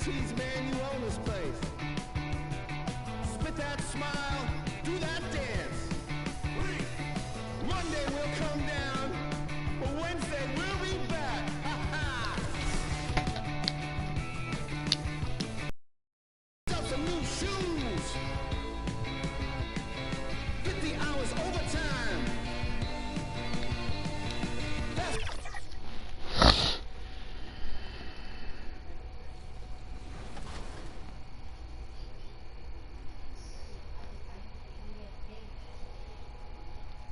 tease, man, you own this place. Spit that smile, do that dance. Monday we'll come down, but Wednesday we'll be back. Got some new shoes. 50 hours overtime.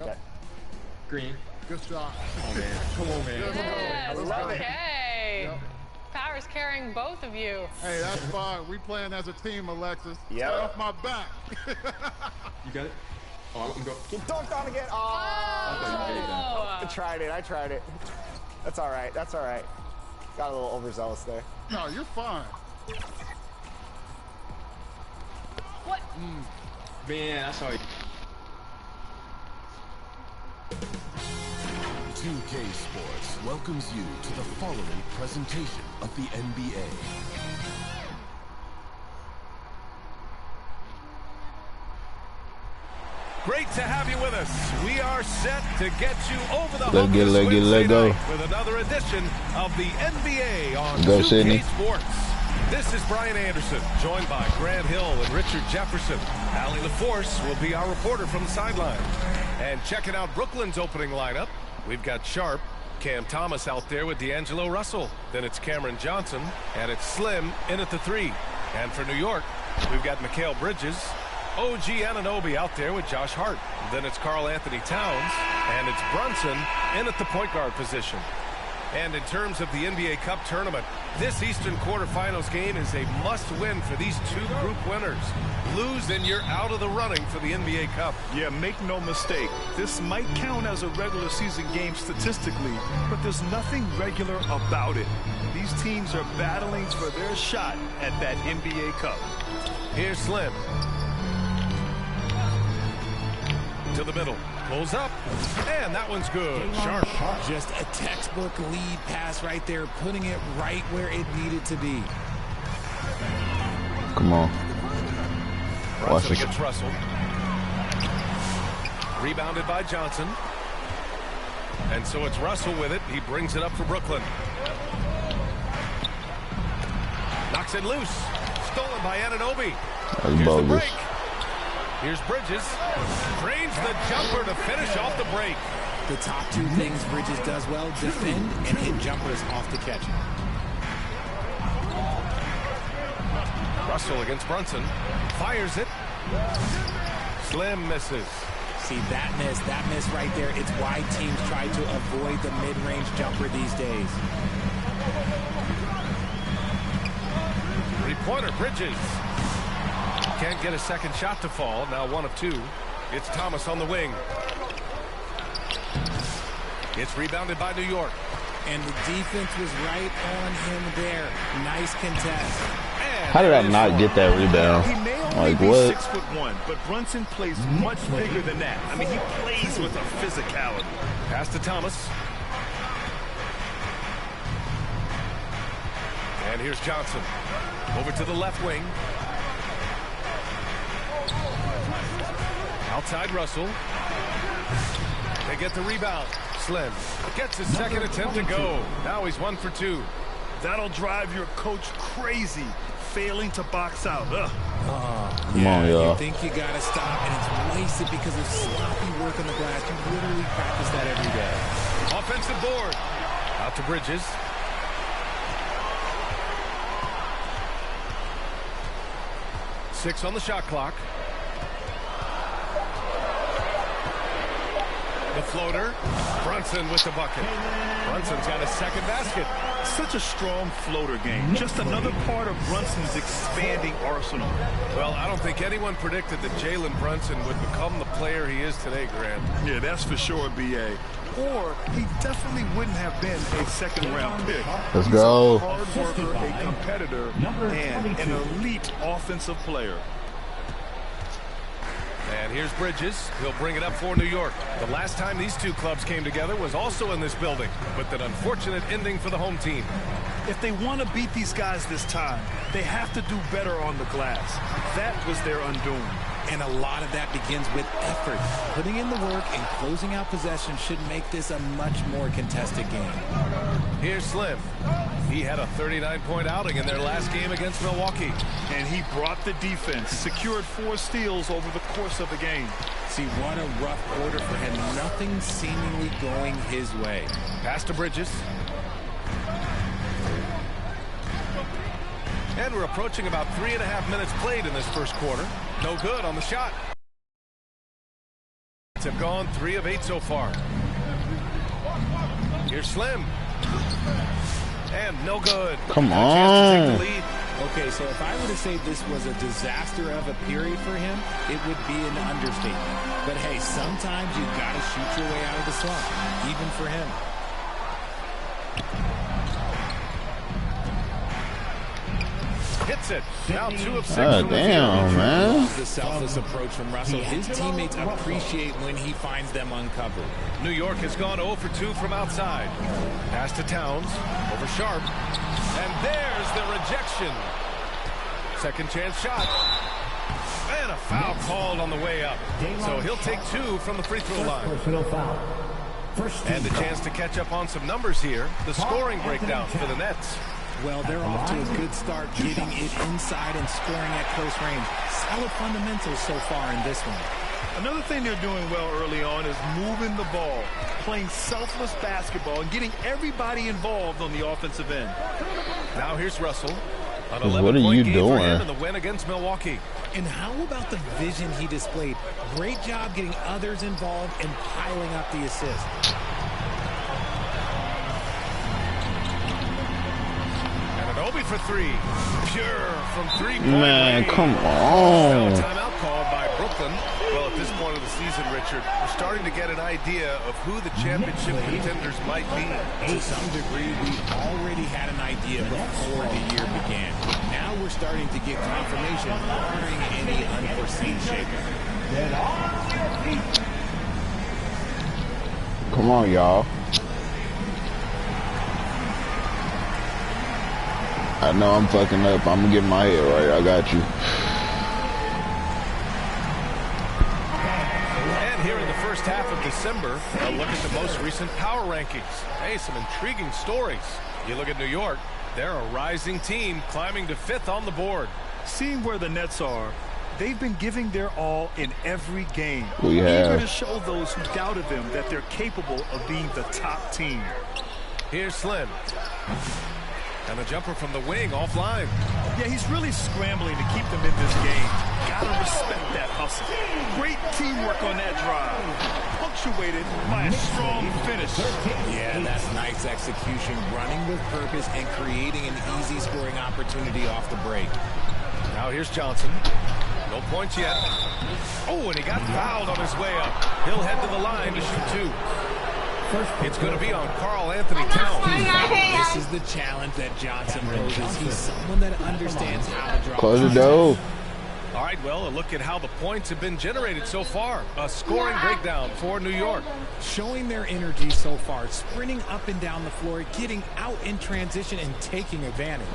Okay. Green. Good shot. Come on, man. Come on, man. Yes, love it. okay. Yep. Power's carrying both of you. Hey, that's fine. We playing as a team, Alexis. Yep. Stay off my back. You got it? Oh, I'm going. Get dunked on again. Oh, I tried it. I tried it. That's all right. That's all right. Got a little overzealous there. No, you're fine. What? Man, I saw you. 2K Sports welcomes you to the following presentation of the NBA. Great to have you with us. We are set to get you over the Let hump get, this let get, Wednesday let go. night with another edition of the NBA on Go, 2K Sydney. Sports. This is Brian Anderson, joined by Grant Hill and Richard Jefferson. Allie LaForce will be our reporter from the sideline. And checking out Brooklyn's opening lineup, we've got Sharp, Cam Thomas out there with D'Angelo Russell. Then it's Cameron Johnson, and it's Slim in at the 3. And for New York, we've got Mikal Bridges, OG Anunoby out there with Josh Hart. Then it's Karl Anthony Towns, and it's Brunson in at the point guard position. And in terms of the NBA Cup tournament, this Eastern quarterfinals game is a must-win for these two group winners. Lose and you're out of the running for the NBA Cup. Yeah, make no mistake. This might count as a regular season game statistically, but there's nothing regular about it. These teams are battling for their shot at that NBA Cup. Here's Slim. To the middle. Pulls up. And that one's good. Sharp. Just a textbook lead pass right there, putting it right where it needed to be. Come on. Watch Brunson this. against Russell. Rebounded by Johnson. And so it's Russell with it. He brings it up for Brooklyn. Knocks it loose. Stolen by Anunoby. That's Here's the bogus. break. Here's Bridges. Drains the jumper to finish off the break. The top two things Bridges does well, defend and hit jumpers off the catch. Russell against Brunson. Fires it. Slim misses. See, that miss right there, it's why teams try to avoid the mid-range jumper these days. Three-pointer, Bridges. Can't get a second shot to fall. Now 1 of 2. It's Thomas on the wing. It's rebounded by New York. And the defense was right on him there. Nice contest. And How did I not get that rebound? He may only Like be what? 6'1", but Brunson plays much bigger than that. I mean, he plays with a physicality. Pass to Thomas. And here's Johnson. Over to the left wing. Outside Russell. They get the rebound. Slim gets his second attempt to go. Now he's 1 for 2. That'll drive your coach crazy, failing to box out. Ugh. Come on, y'all. You think you got to stop, and it's wasted because of sloppy work on the glass. You literally practice that every day. Offensive board. Out to Bridges. Six on the shot clock. The floater. Brunson with the bucket. Brunson's got his second basket. Such a strong floater game. Just another part of Brunson's expanding arsenal. Well, I don't think anyone predicted that Jalen Brunson would become the player he is today, Grant. Yeah, that's for sure, B.A. Or he definitely wouldn't have been a second-round pick. Let's go. He's a hard worker, a competitor, and an elite offensive player. And And here's Bridges. He'll bring it up for New York. The last time these two clubs came together was also in this building, with an unfortunate ending for the home team. If they want to beat these guys this time, they have to do better on the glass. That was their undoing. And a lot of that begins with effort. Putting in the work and closing out possession should make this a much more contested game. Here's Slim. He had a 39-point outing in their last game against Milwaukee. And he brought the defense, secured 4 steals over the course of the game. See, what a rough quarter for him. Nothing seemingly going his way. Pass to Bridges. And we're approaching about 3.5 minutes played in this first quarter. No good on the shot. Have gone 3 of 8 so far. Here's Slim. And no good. Come Got a chance to take on. the lead. Okay, so if I were to say this was a disaster of a period for him, it would be an understatement. But hey, sometimes you got to shoot your way out of the slump, even for him. Hits it. Now 2 of 6 God from the damn, field. man. The selfless approach from Russell. His teammates appreciate when he finds them uncovered. New York has gone 0 for 2 from outside. Pass to Towns. Over Sharp. And there's the rejection. Second chance shot. And a foul called on the way up. So he'll take 2 from the free throw line. And a chance to catch up on some numbers here. The scoring breakdown for the Nets. Well, they're off to a good start getting it inside and scoring at close range. Solid fundamentals so far in this one. Another thing they're doing well early on is moving the ball, playing selfless basketball, and getting everybody involved on the offensive end. Now here's Russell. An What are you 11-point game for him doing? in the win against Milwaukee. And how about the vision he displayed? Great job getting others involved and piling up the assist. Obi for 3. Pure from 3-point Man, range. come Now on. a timeout called by Brooklyn. Well, at this point of the season, Richard, we're starting to get an idea of who the championship contenders might be. To some degree, we already had an idea before the year began. Now we're starting to get confirmation, barring any unforeseen shakeup. Come on, y'all. I know I'm fucking up. I'm gonna get my head right. I got you. And here in the first half of December, a look at the most recent power rankings. Hey, some intriguing stories. You look at New York, they're a rising team climbing to 5th on the board. Seeing where the Nets are, they've been giving their all in every game. We Eager have. to show those who doubted them that they're capable of being the top team. Here's Slim. And the jumper from the wing offline. Yeah, he's really scrambling to keep them in this game. Gotta respect that hustle. Great teamwork on that drive. Punctuated by a strong finish. Yeah, that's nice execution, running with purpose and creating an easy scoring opportunity off the break. Now here's Johnson. No points yet. Oh, and he got fouled on his way up. He'll head to the line to shoot 2. It's going to be on Karl Anthony Towns. This is the challenge that Johnson poses. He's someone that understands how to draw. Close the door. All right, well, a look at how the points have been generated so far. A scoring breakdown for New York. Showing their energy so far, sprinting up and down the floor, getting out in transition and taking advantage.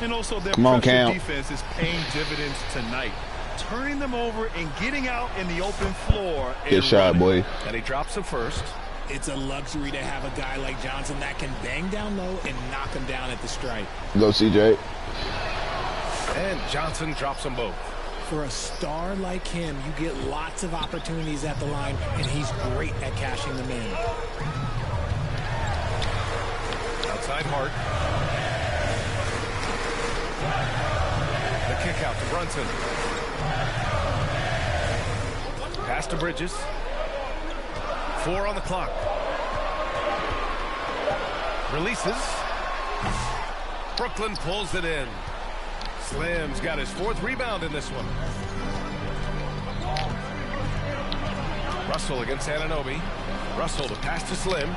And also their Come on, pressure Cam. defense is paying dividends tonight. Turning them over and getting out in the open floor. Good shot, boy. And he drops the first. It's a luxury to have a guy like Johnson that can bang down low and knock him down at the stripe. Go, CJ. And Johnson drops them both. For a star like him, you get lots of opportunities at the line, and he's great at cashing them in. Outside Hart. The kick out to Brunson. Pass to Bridges. 4 on the clock. Releases. Brooklyn pulls it in. Slim's got his 4th rebound in this one. Russell against Anunoby. Russell to pass to Slim.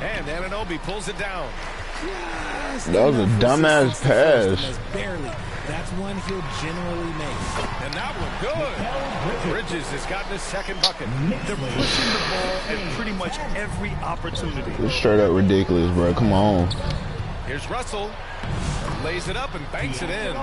And Anunoby pulls it down. Yes, That was a dumbass pass. Barely. that's one he'll generally make. And that one good. Bridges has gotten his second bucket. They're pushing the ball at pretty much every opportunity. It's straight up ridiculous, bro. Come on. Here's Russell. Lays it up and banks it in.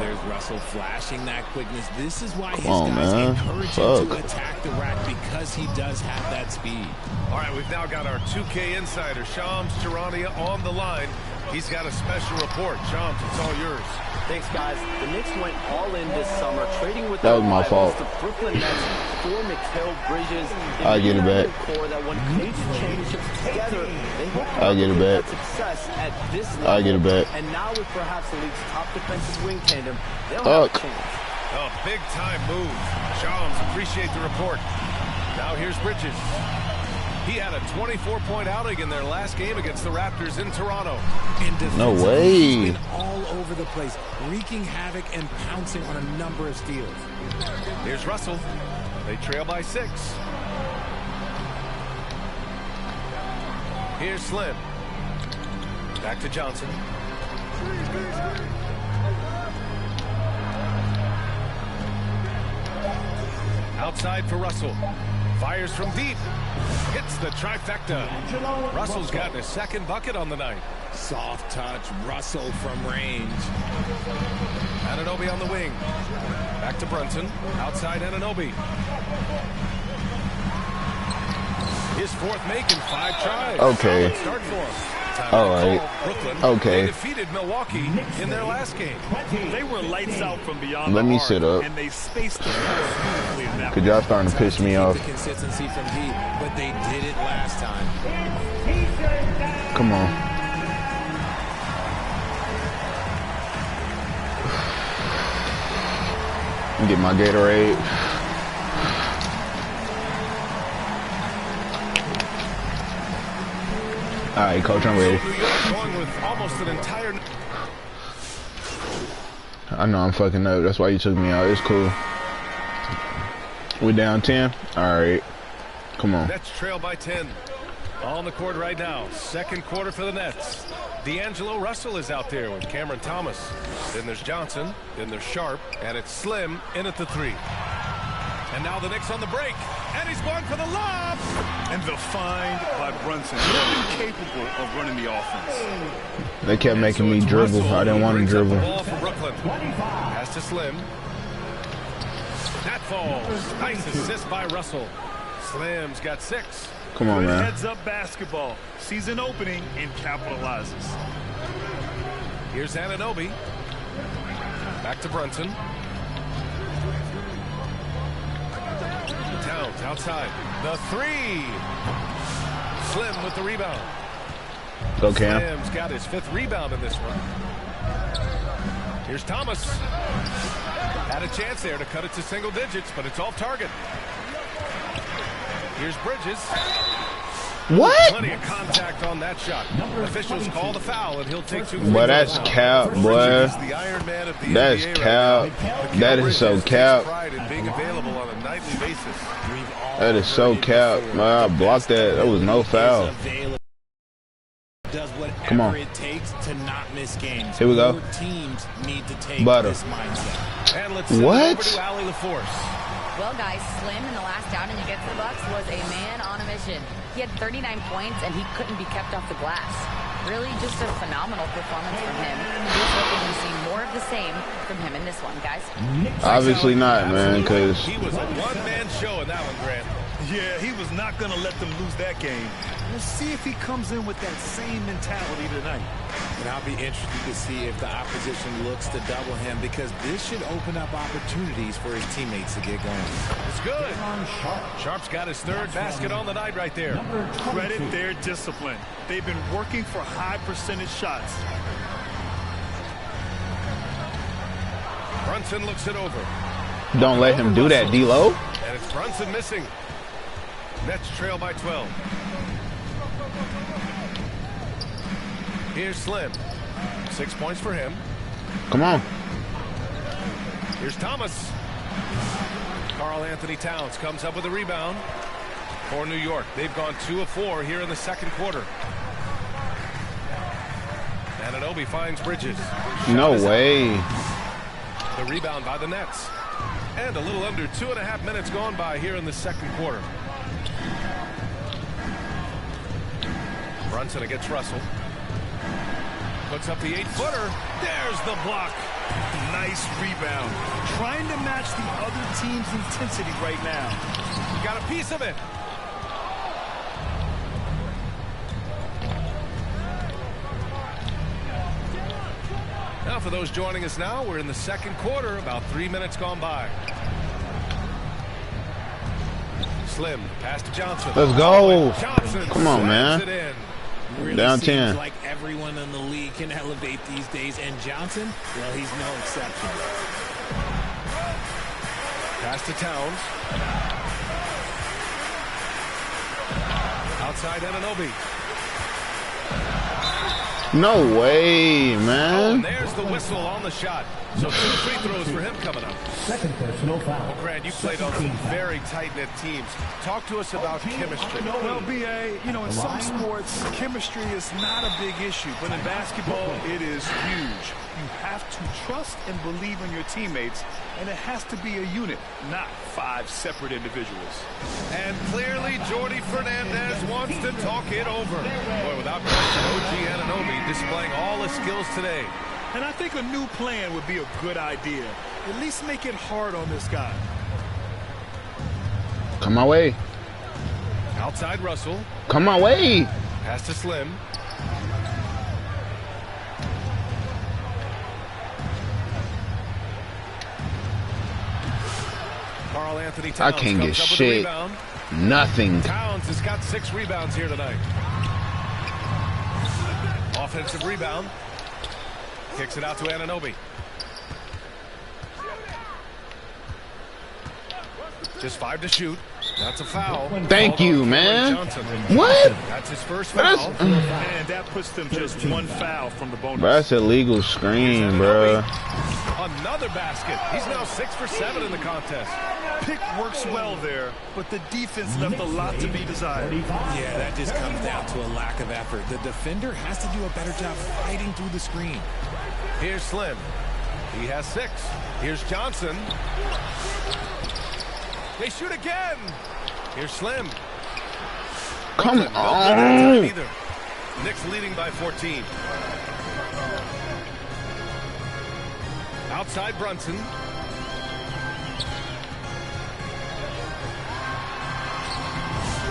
There's Russell flashing that quickness. This is why his on, guys man. encourage him to attack the rack, because he does have that speed. All right, we've now got our 2K insider, Shams Charania, on the line. He's got a special report. Shams, it's all yours. Thanks, guys. The Knicks went all in this summer, trading with That was my fault. the Brooklyn Nets for Mikal Bridges. I get it back. Core that won major championships together. They hope I get it back. success at this level. I get it back. And now with perhaps the league's top defensive wing tandem, they'll have a chance. Oh, big time move. Shams, appreciate the report. Now here's Bridges. He had a 24-point outing in their last game against the Raptors in Toronto. No way. He's been all over the place, wreaking havoc and pouncing on a number of steals. Here's Russell. They trail by 6. Here's Slim. Back to Johnson. Outside for Russell. Fires from deep. Hits the trifecta. Russell's gotten his second bucket on the night. Soft touch, Russell from range. Anunoby on the wing. Back to Brunson. Outside Anunoby. His fourth make in 5 tries. Okay. Solid start for him. All right. Brooklyn. Okay. They defeated Milwaukee in their last game. They were lights out from beyond Let the me arc, sit up. and they spaced the floor beautifully in that Cause y'all starting to piss me off. The consistency from deep, but they did it last time. Come on. Get my Gatorade. All right, coach, I'm ready. New York going with almost an entire. I know I'm fucking up. That's why you took me out. It's cool. We down 10? All right. Come on. Nets trail by 10. On the court right now. Second quarter for the Nets. D'Angelo Russell is out there with Cameron Thomas. Then there's Johnson. Then there's Sharp. And it's Slim in at the 3. And now the Knicks on the break. And he's going for the lob. And the find by Brunson. Incapable of running the offense. They kept making me dribble. I didn't want to dribble. Ball for Brooklyn. Pass to Slim. That falls. Nice assist by Russell. Slim's got 6. Come on, Good man. heads-up basketball. Sees an opening and capitalizes. Here's Anunoby. Back to Brunson. Towns outside. The 3. Slim with the rebound. Go, Cam. Slim's got his 5th rebound in this one. Here's Thomas. Had a chance there to cut it to single digits, but it's off target. Here's Bridges. What? Plenty of contact on that shot. Officials call the foul, and he'll take 2 free Boy, throws that's now. cap, boy. Bridges is the Iron Man of the That's NBA cap. right now. That Mikal is so Bridges cap. takes pride in being available on a nightly basis. That is so cap. Man, I blocked that. That was no foul. Does whatever Come on. it takes to not miss games. Here we go. More teams need to take Butter. this mindset. And let's send it What? over to Allie LaForce. Well, guys, Slim in the last outing against the Bucks was a man on a mission. He had 39 points, and he couldn't be kept off the glass. Really just a phenomenal performance from him. Just hoping to see more of the same from him in this one, guys. Obviously not, man, because He was a one-man show in that one, Grant. Yeah, he was not going to let them lose that game. We'll see if he comes in with that same mentality tonight. And I'll be interested to see if the opposition looks to double him, because this should open up opportunities for his teammates to get going. It's good. Sharp's got his 3rd basket on the night right there. Credit their discipline. They've been working for high percentage shots. Brunson looks it over. don't let him do that, D-Lo. And it's Brunson missing. Nets trail by 12. Here's Slim. 6 points for him. Come on. Here's Thomas. Karl Anthony Towns comes up with a rebound for New York. They've gone 2 of 4 here in the second quarter. Anunoby finds Bridges. No way. The rebound by the Nets. And a little under 2.5 minutes gone by here in the second quarter. Brunson against Russell. Puts up the 8-footer. There's the block. Nice rebound. Trying to match the other team's intensity right now. He got a piece of it. Now for those joining us now, we're in the second quarter, about 3 minutes gone by. Slim, pass to Johnson. Let's go. Johnson Come on, man. it in. Really Down seems 10. like everyone in the league can elevate these days, and Johnson, well, he's no exception. Pass to Towns. Outside Anunoby. No way, Oh, man. and there's the whistle on the shot. So 2 free throws for him coming up. Second personal foul. Well, Grant, you played on some very tight-knit teams. Talk to us about chemistry. Well, B.A., you know, in some sports, chemistry is not a big issue, but in basketball, it is huge. You have to trust and believe in your teammates, and it has to be a unit, not 5 separate individuals. And clearly, Jordy Fernandez wants to talk it over. Boy, without question, OG Anunoby displaying all his skills today. And I think a new plan would be a good idea. At least make it hard on this guy. Come my way. Outside Russell. Come my way. Pass to Slim. Karl Anthony Towns I can't get comes up with a shit. rebound. Nothing. Towns has got 6 rebounds here tonight. Offensive rebound. Kicks it out to Anunoby. Just 5 to shoot. That's a foul. Thank you, man. Johnson. What? That's his first foul. And that puts them just 1 foul from the bonus. Bro, that's illegal screen, bro. Another basket. He's now 6 for 7 in the contest. Pick works well there, but the defense left a lot to be desired. Yeah, that just comes down to a lack of effort. The defender has to do a better job fighting through the screen. Here's Slim. He has 6. Here's Johnson. They shoot again. Here's Slim. Come Brooklyn, no good that time on. either. Knicks leading by 14. Outside Brunson.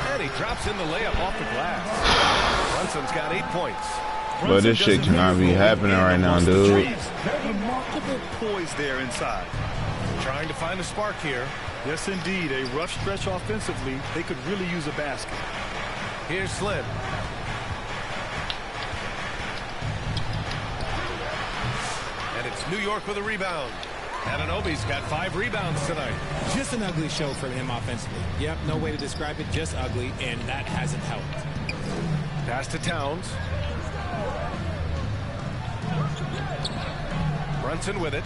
And he drops in the layup off the glass. Brunson's got 8 points. But this shit cannot be happening right now, dude. Remarkable poise there inside. Trying to find a spark here. Yes, indeed. A rough stretch offensively. They could really use a basket. Here's Slim. And it's New York with a rebound. Anunoby's got 5 rebounds tonight. Just an ugly show from him offensively. Yep, no way to describe it, just ugly, and that hasn't helped. Pass to Towns. Brunson with it.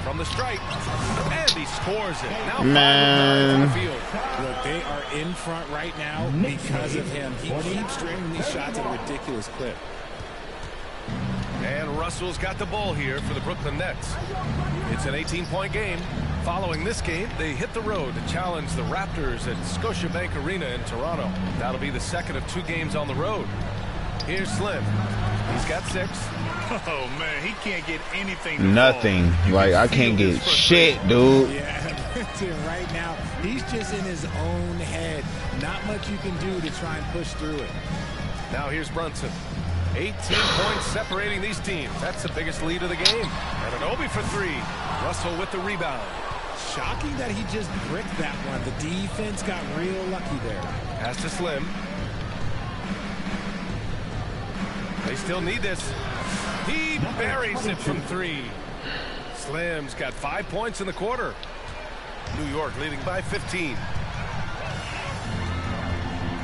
From the stripe. And he scores it. Now Man. 5 of 9 on the field. Look, they are in front right now because of him. He keeps draining these shots at a ridiculous clip. And Russell's got the ball here for the Brooklyn Nets. It's an 18-point game. Following this game, they hit the road to challenge the Raptors at Scotiabank Arena in Toronto. That'll be the second of 2 games on the road. Here's Slim. He's got 6. Oh, man, he can't get anything to Nothing. Like, I can't get shit, dude. Yeah, right now, he's just in his own head. Not much you can do to try and push through it. Now here's Brunson. 18 points separating these teams. That's the biggest lead of the game. Anunoby for 3. Russell with the rebound. Shocking that he just bricked that one. The defense got real lucky there. Pass to Slim. They still need this. He buries it from 3. Slim's got 5 points in the quarter. New York leading by 15.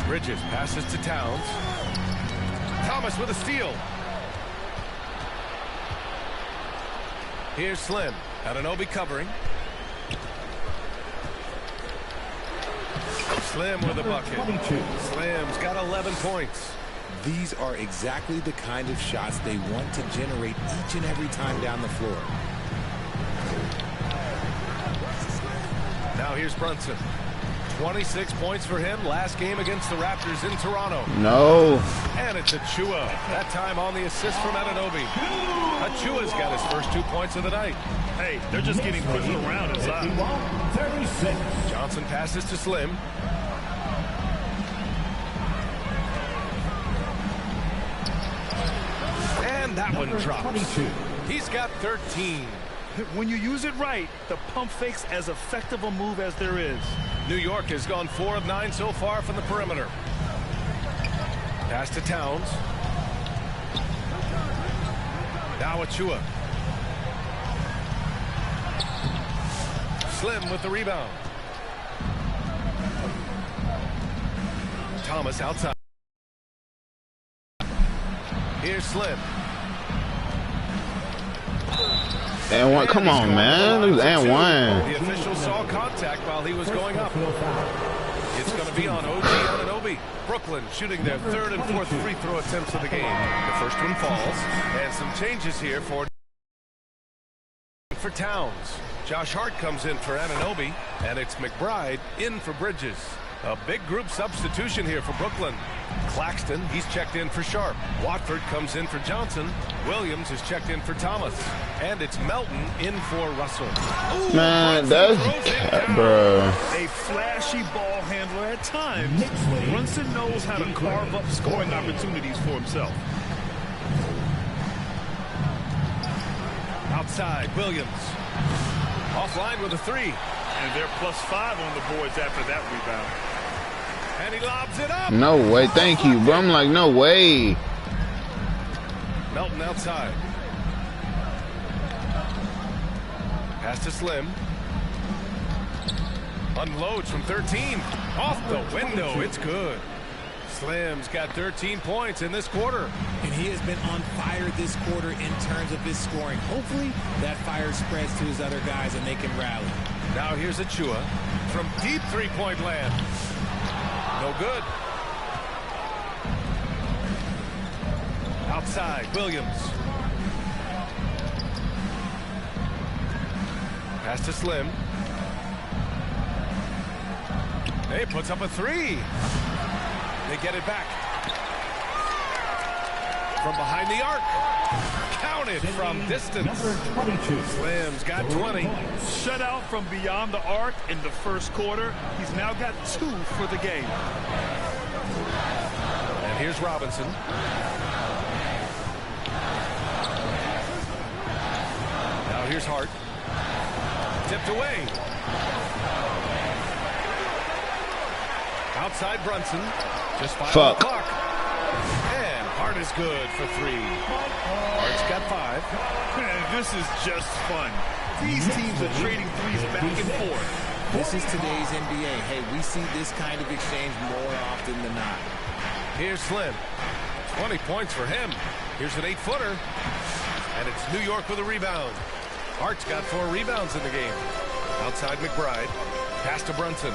Bridges passes to Towns. Thomas with a steal. Here's Slim. Anunoby covering. Slim with a bucket. Slim's got 11 points. These are exactly the kind of shots they want to generate each and every time down the floor. here's Brunson. 26 points for him last game against the Raptors in Toronto. No. And it's Achua. That time on the assist from Anunoby. Achua's got his first 2 points of the night. Hey, they're just getting pushed around inside. Johnson passes to Slim. And that one drops. He's got 13. When you use it right, the pump fake's as effective a move as there is. New York has gone 4 of 9 so far from the perimeter. Pass to Towns. Now Achua. Slim with the rebound. Thomas outside. Here's Slim. And one, come on, man. It was and one. The official saw contact while he was going up. It's going to be on OG Anunoby. Brooklyn shooting their third and fourth free throw attempts of the game. The first one falls. And some changes here for Towns. Josh Hart comes in for Anunoby. And it's McBride in for Bridges. A big group substitution here for Brooklyn. Claxton, he's checked in for Sharp. Watford comes in for Johnson. Williams is checked in for Thomas. And it's Melton in for Russell. Ooh, man, that's bro. A flashy ball handler at times. Brunson knows how to carve up scoring opportunities for himself. Outside, Williams. Offline with a three. And they're +5 on the boards after that rebound. And he lobs it up. No way. Thank you, bro. I'm like, no way. Melton outside. Pass to Slim. Unloads from 13. Off the window. It's good. Slim's got 13 points in this quarter. And he has been on fire this quarter in terms of his scoring. Hopefully that fire spreads to his other guys and they can rally. Now here's Achua from deep three-point land. No good. Outside, Williams. Pass to Slim. Hey, puts up a three. They get it back. From behind the arc. Counted from distance. Slim's got 20. Shutout from beyond the arc in the first quarter. He's now got 2 for the game. And here's Robinson. Now here's Hart. Tipped away. Outside Brunson. Just 5 on the clock. And Hart is good for 3. Hart's got 5. Man, this is just fun. These teams are trading threes back and forth. This is today's NBA. Hey, we see this kind of exchange more often than not. Here's Slim. 20 points for him. Here's an 8-footer. And it's New York with a rebound. Hart's got 4 rebounds in the game. Outside McBride. Pass to Brunson.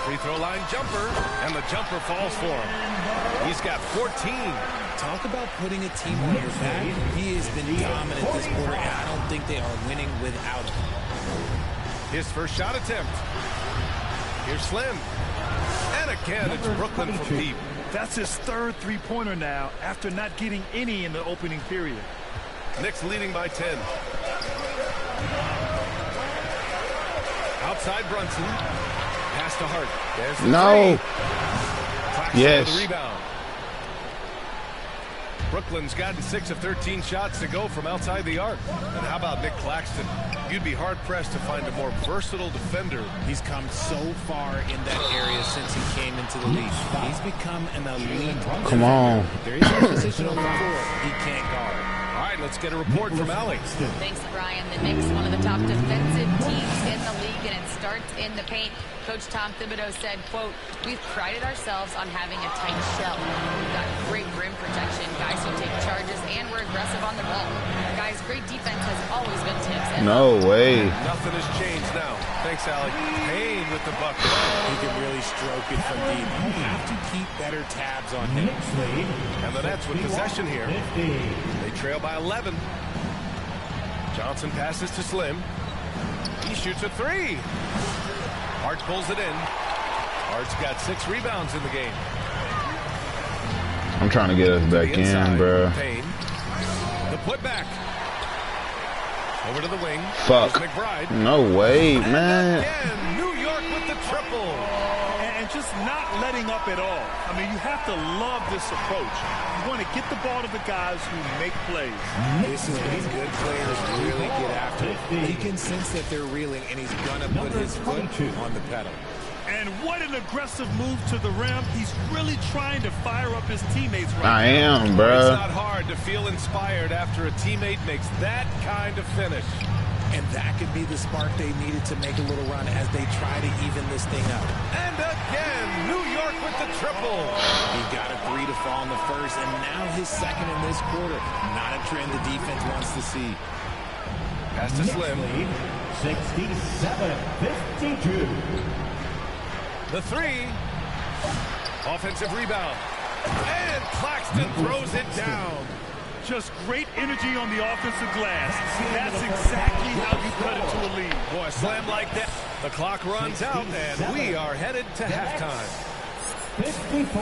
Free throw line jumper, and the jumper falls for him. He's got 14. Talk about putting a team on your back. He has been dominant this quarter, and I don't think they are winning without him. His first shot attempt. Here's Slim. And again, it's Brooklyn from deep. That's his 3rd three-pointer now after not getting any in the opening period. Knicks leading by 10. Outside Brunson. Pass to Hart. There's the no. Yes. The rebound. Brooklyn's gotten 6 of 13 shots to go from outside the arc. And how about Nick Claxton? You'd be hard-pressed to find a more versatile defender. He's come so far in that area since he came into the league. He's become an elite defender. Come on. There is a position on the floor he can't guard. All right, let's get a report from Alex. Thanks, Brian. The Knicks, one of the top defensive teams in the league, and it starts in the paint. Coach Tom Thibodeau said, quote, "We've prided ourselves on having a tight shell. We've got great rim protection, guys who take charges, and we're aggressive on the ball. Guys, great defense has always been tips." No way. Nothing has changed now. Thanks, Alec. Payne with the bucket. He can really stroke it from deep. You have to keep better tabs on him. And the Nets with possession here. They trail by 11. Johnson passes to Slim. He shoots a three. Hart pulls it in. Hart's got 6 rebounds in the game. I'm trying to get us back in, bro. Payne. The putback. Over to the wing. Fuck. McBride. No way, man. Again, New York with the triple. And just not letting up at all. I mean, you have to love this approach. You want to get the ball to the guys who make plays. This is when good players really get after it. He can sense that they're reeling, and he's going to put his foot on the pedal. And what an aggressive move to the rim. He's really trying to fire up his teammates right now. I am, bro. It's not hard to feel inspired after a teammate makes that kind of finish. And that could be the spark they needed to make a little run as they try to even this thing up. And again, New York with the triple. He got a 3 to fall in the first, and now his second in this quarter. Not a trend the defense wants to see. Pass to Slim. 67-52. The three. Offensive rebound. And Claxton throws it down. Just great energy on the offensive glass. That's exactly how you cut it to a lead. Boy, a slam like that. The clock runs out, and we are headed to halftime. 54.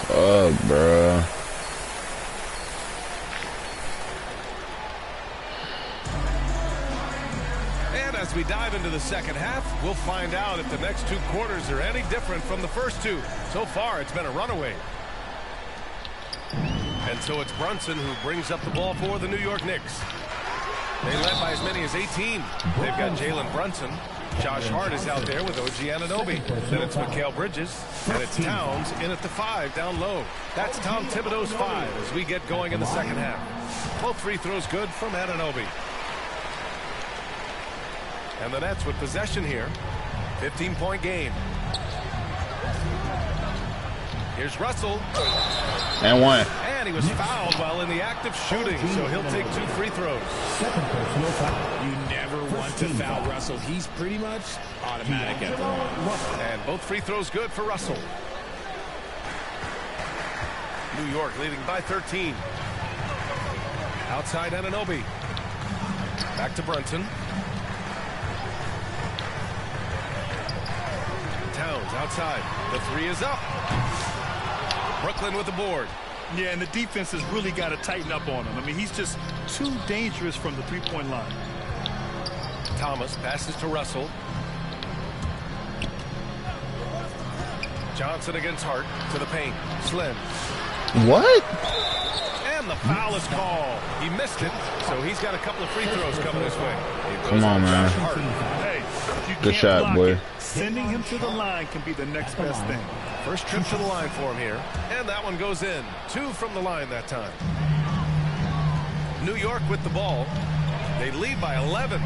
Fuck, bro. And as we dive into the second half, we'll find out if the next 2 quarters are any different from the first 2. So far, it's been a runaway. And so it's Brunson who brings up the ball for the New York Knicks. They led by as many as 18. They've got Jalen Brunson. Josh Hart is out there with OG Anunoby. Then it's Mikal Bridges. And it's Towns in at the 5 down low. That's Tom Thibodeau's 5 as we get going in the second half. Both free throws good from Anunoby. And the Nets with possession here. 15-point game. Here's Russell. And one. And he was fouled while in the act of shooting, so he'll take 2 free throws. You never want to foul Russell. He's pretty much automatic at the line. And both free throws good for Russell. New York leading by 13. Outside Anunoby. Back to Brunson. Towns outside. The 3 is up. Brooklyn with the board. Yeah, and the defense has really got to tighten up on him. I mean, he's just too dangerous from the three-point line. Thomas passes to Russell. Johnson against Hart to the paint. Slim. What? And the foul is called. He missed it, so he's got a couple of free throws coming his way. Come on, man. Hey, you good can't shot, boy. it. Sending him to the line can be the next best thing. First trip to the line for him here. And that one goes in. 2 from the line that time. New York with the ball. They lead by 11.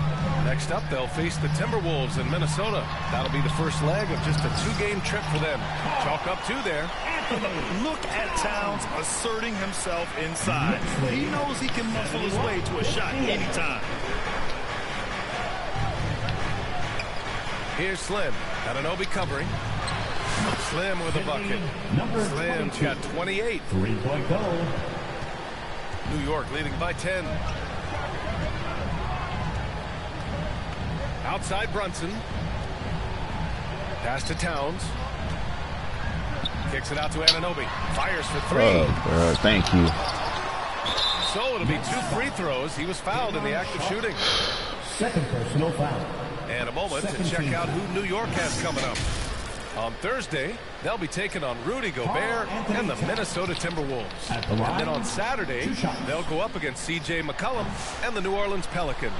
Next up, they'll face the Timberwolves in Minnesota. That'll be the first leg of just a 2-game trip for them. Chalk up 2 there. Look at Towns asserting himself inside. He knows he can muscle his way to a shot anytime. Here's Slim. Anunoby covering. Slim with a bucket. Slim's got 28. 3-point goal. New York leading by 10. Outside Brunson. Pass to Towns. Kicks it out to Anunoby. Fires for 3. Oh, bro, thank you. So it'll be 2 free throws. He was fouled in the act of shooting. Second personal foul. And a moment to check out who New York has coming up. On Thursday, they'll be taking on Rudy Gobert and the Minnesota Timberwolves. And then on Saturday, they'll go up against C.J. McCollum and the New Orleans Pelicans.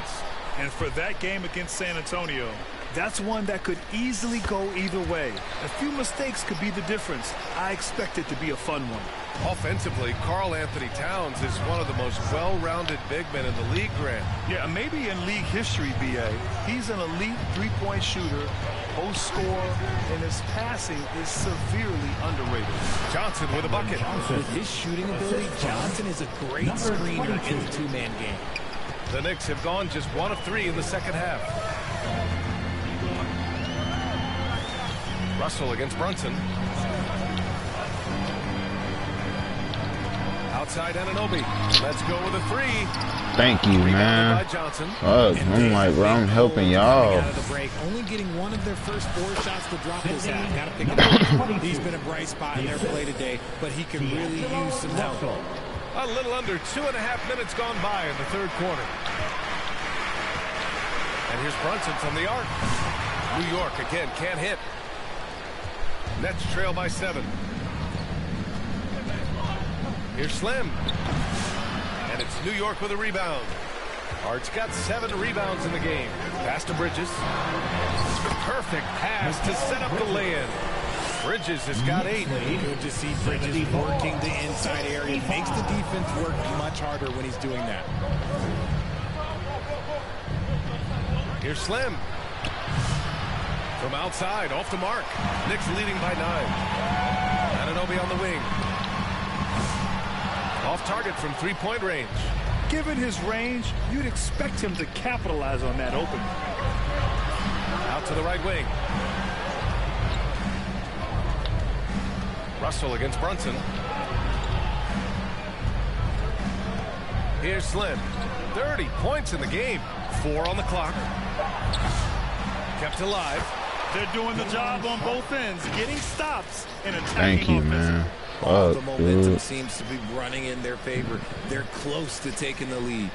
And for that game against San Antonio, that's one that could easily go either way. A few mistakes could be the difference. I expect it to be a fun one. Offensively, Karl Anthony Towns is one of the most well-rounded big men in the league, Grant. Yeah, maybe in league history, B.A. He's an elite three-point shooter, post scorer, and his passing is severely underrated. Johnson with a bucket. With his shooting ability, Johnson is a great screener in the 2-man game. The Knicks have gone just 1 of 3 in the second half. Russell against Brunson. Outside Anunoby. Let's go with a three. Thank you, man. By Johnson. Fuck, I'm like, bro, I'm helping y'all. Out of the break, only getting one of their first 4 shots to drop this half. Got to pick it up. He's been a bright spot in their play today, but he can really use some help. A little under 2.5 minutes gone by in the third quarter. And here's Brunson from the arc. New York again can't hit. Nets trail by 7. Here's Slim. And it's New York with a rebound. Hart's got 7 rebounds in the game. Pass to Bridges. Perfect pass to set up the lay-in. Bridges has got 8. Good to see Bridges working the inside area. Makes the defense work much harder when he's doing that. Here's Slim. From outside, off the mark. Knicks leading by 9. Anunoby on the wing. Off target from 3-point range. Given his range, you'd expect him to capitalize on that opening. Out to the right wing. Russell against Brunson. Here's Slim. 30 points in the game. 4 on the clock. Kept alive. They're doing the job on both ends, getting stops and attacking. Thank you, man. Fuck, the momentum dude. seems to be running in their favor. They're close to taking the lead.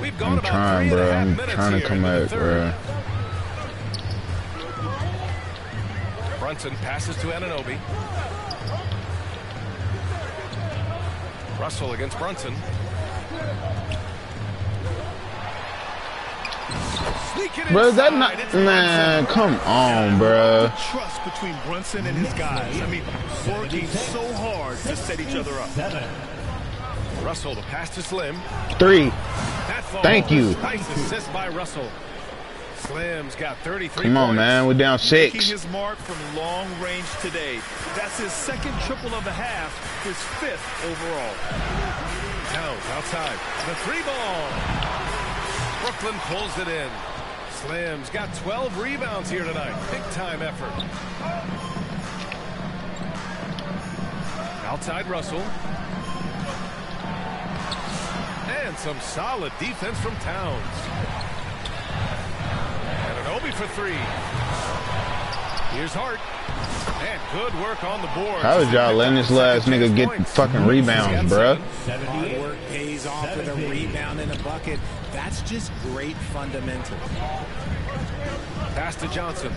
We've gone I'm about trying, bro. 3.5 I'm minutes trying to here come into the back, third. bro. Brunson passes to Anunoby. Russell against Brunson. Bro, that not, man, come on, bro. Trust between Brunson and his guys. I mean, working so hard to set each other up. Russell, the pass to Slim. 3. That falls. Thank you. Nice assist by Russell. Slim's got 33 Come on, points. man. We're down 6. Making his mark from long range today. That's his 2nd triple of the half, his 5th overall. Towns outside. The 3-ball. Brooklyn pulls it in. Slim's got 12 rebounds here tonight. Big time effort. Outside Russell. And some solid defense from Towns. And Anunoby for 3. Here's Hart. And good work on the board. How is y'all letting this last nigga get fucking rebounds, bruh? Hard work pays off with a rebound and a bucket. That's just great fundamentals. Pass to Johnson.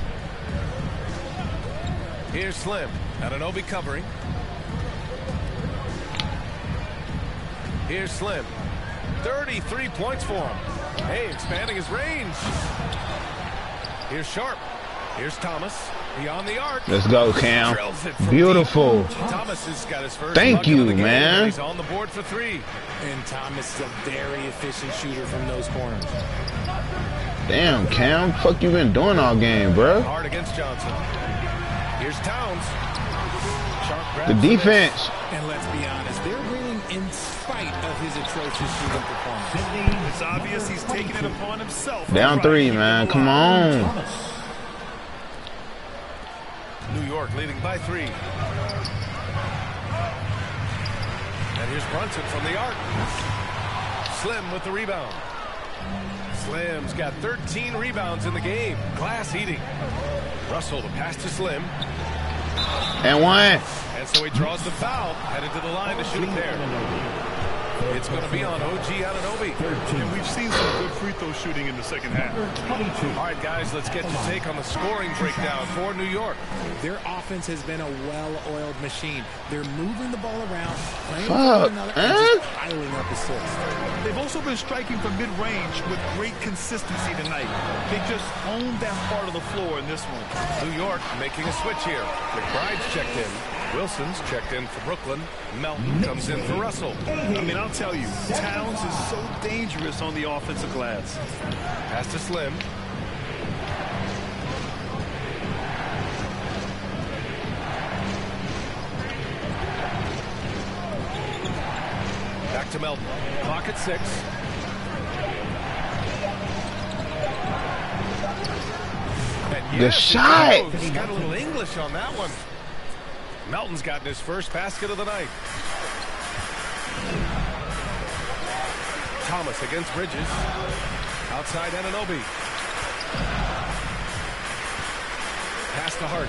Here's Slim. Anunoby covering. Here's Slim. 33 points for him. Hey, expanding his range. Here's Sharp. Here's Thomas. Beyond the arc. Let's go, Cam. Beautiful. Thomas has got his first Thank bucket of you, the game, man. and he's on the board for 3. And Thomas is a very efficient shooter from those corners. Damn, Cam. Fuck you been doing all game, bro? Hard against Johnson. Here's Towns. Sharp grabs The defense. And let's be honest, they're winning in spite of his atrocious shooting performance. It's obvious he's taking it upon himself. Down 3, man. Come on. New York leading by 3. And here's Brunson from the arc. Slim with the rebound. Slim's got 13 rebounds in the game. Glass eating. Russell the pass to Slim. And 1. And so he draws the foul. Headed to the line to shoot a pair. It's going to be on OG Anunoby. And we've seen some good free throw shooting in the second half. All right, guys, let's get your take on the scoring breakdown for New York. Their offense has been a well-oiled machine. They're moving the ball around, playing Fuck, for another, and just piling up assists. They've also been striking from mid-range with great consistency tonight. They just owned that part of the floor in this one. New York making a switch here. McBride's checked in. Wilson's checked in for Brooklyn. Melton comes in for Russell. I mean, I'll tell you, Towns is so dangerous on the offensive glass. Pass to Slim. Back to Melton. Clock at 6. And The shot. He's got a little English on that one. Melton's gotten his first basket of the night. Thomas against Bridges. Outside Anunoby. Pass to Hart.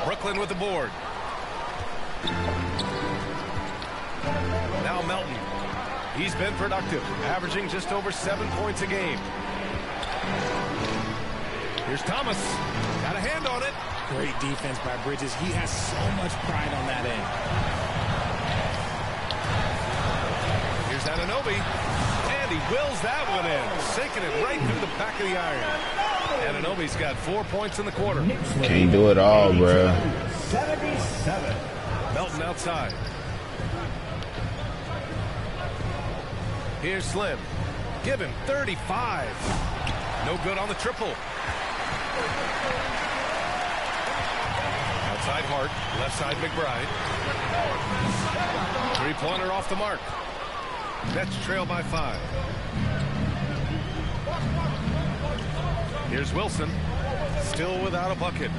Brooklyn with the board. Now Melton. He's been productive, averaging just over 7 points a game. Here's Thomas. Got a hand on it. Great defense by Bridges. He has so much pride on that end. Here's Anunoby. And he wills that one in. Sinking it right through the back of the iron. Anunoby's got 4 points in the quarter. Can't do it all, bro. 77. Melton outside. Here's Slim. Give him 35. No good on the triple. Outside Hart. Left side McBride. Three-pointer off the mark. Nets trail by 5. Here's Wilson. Still without a bucket.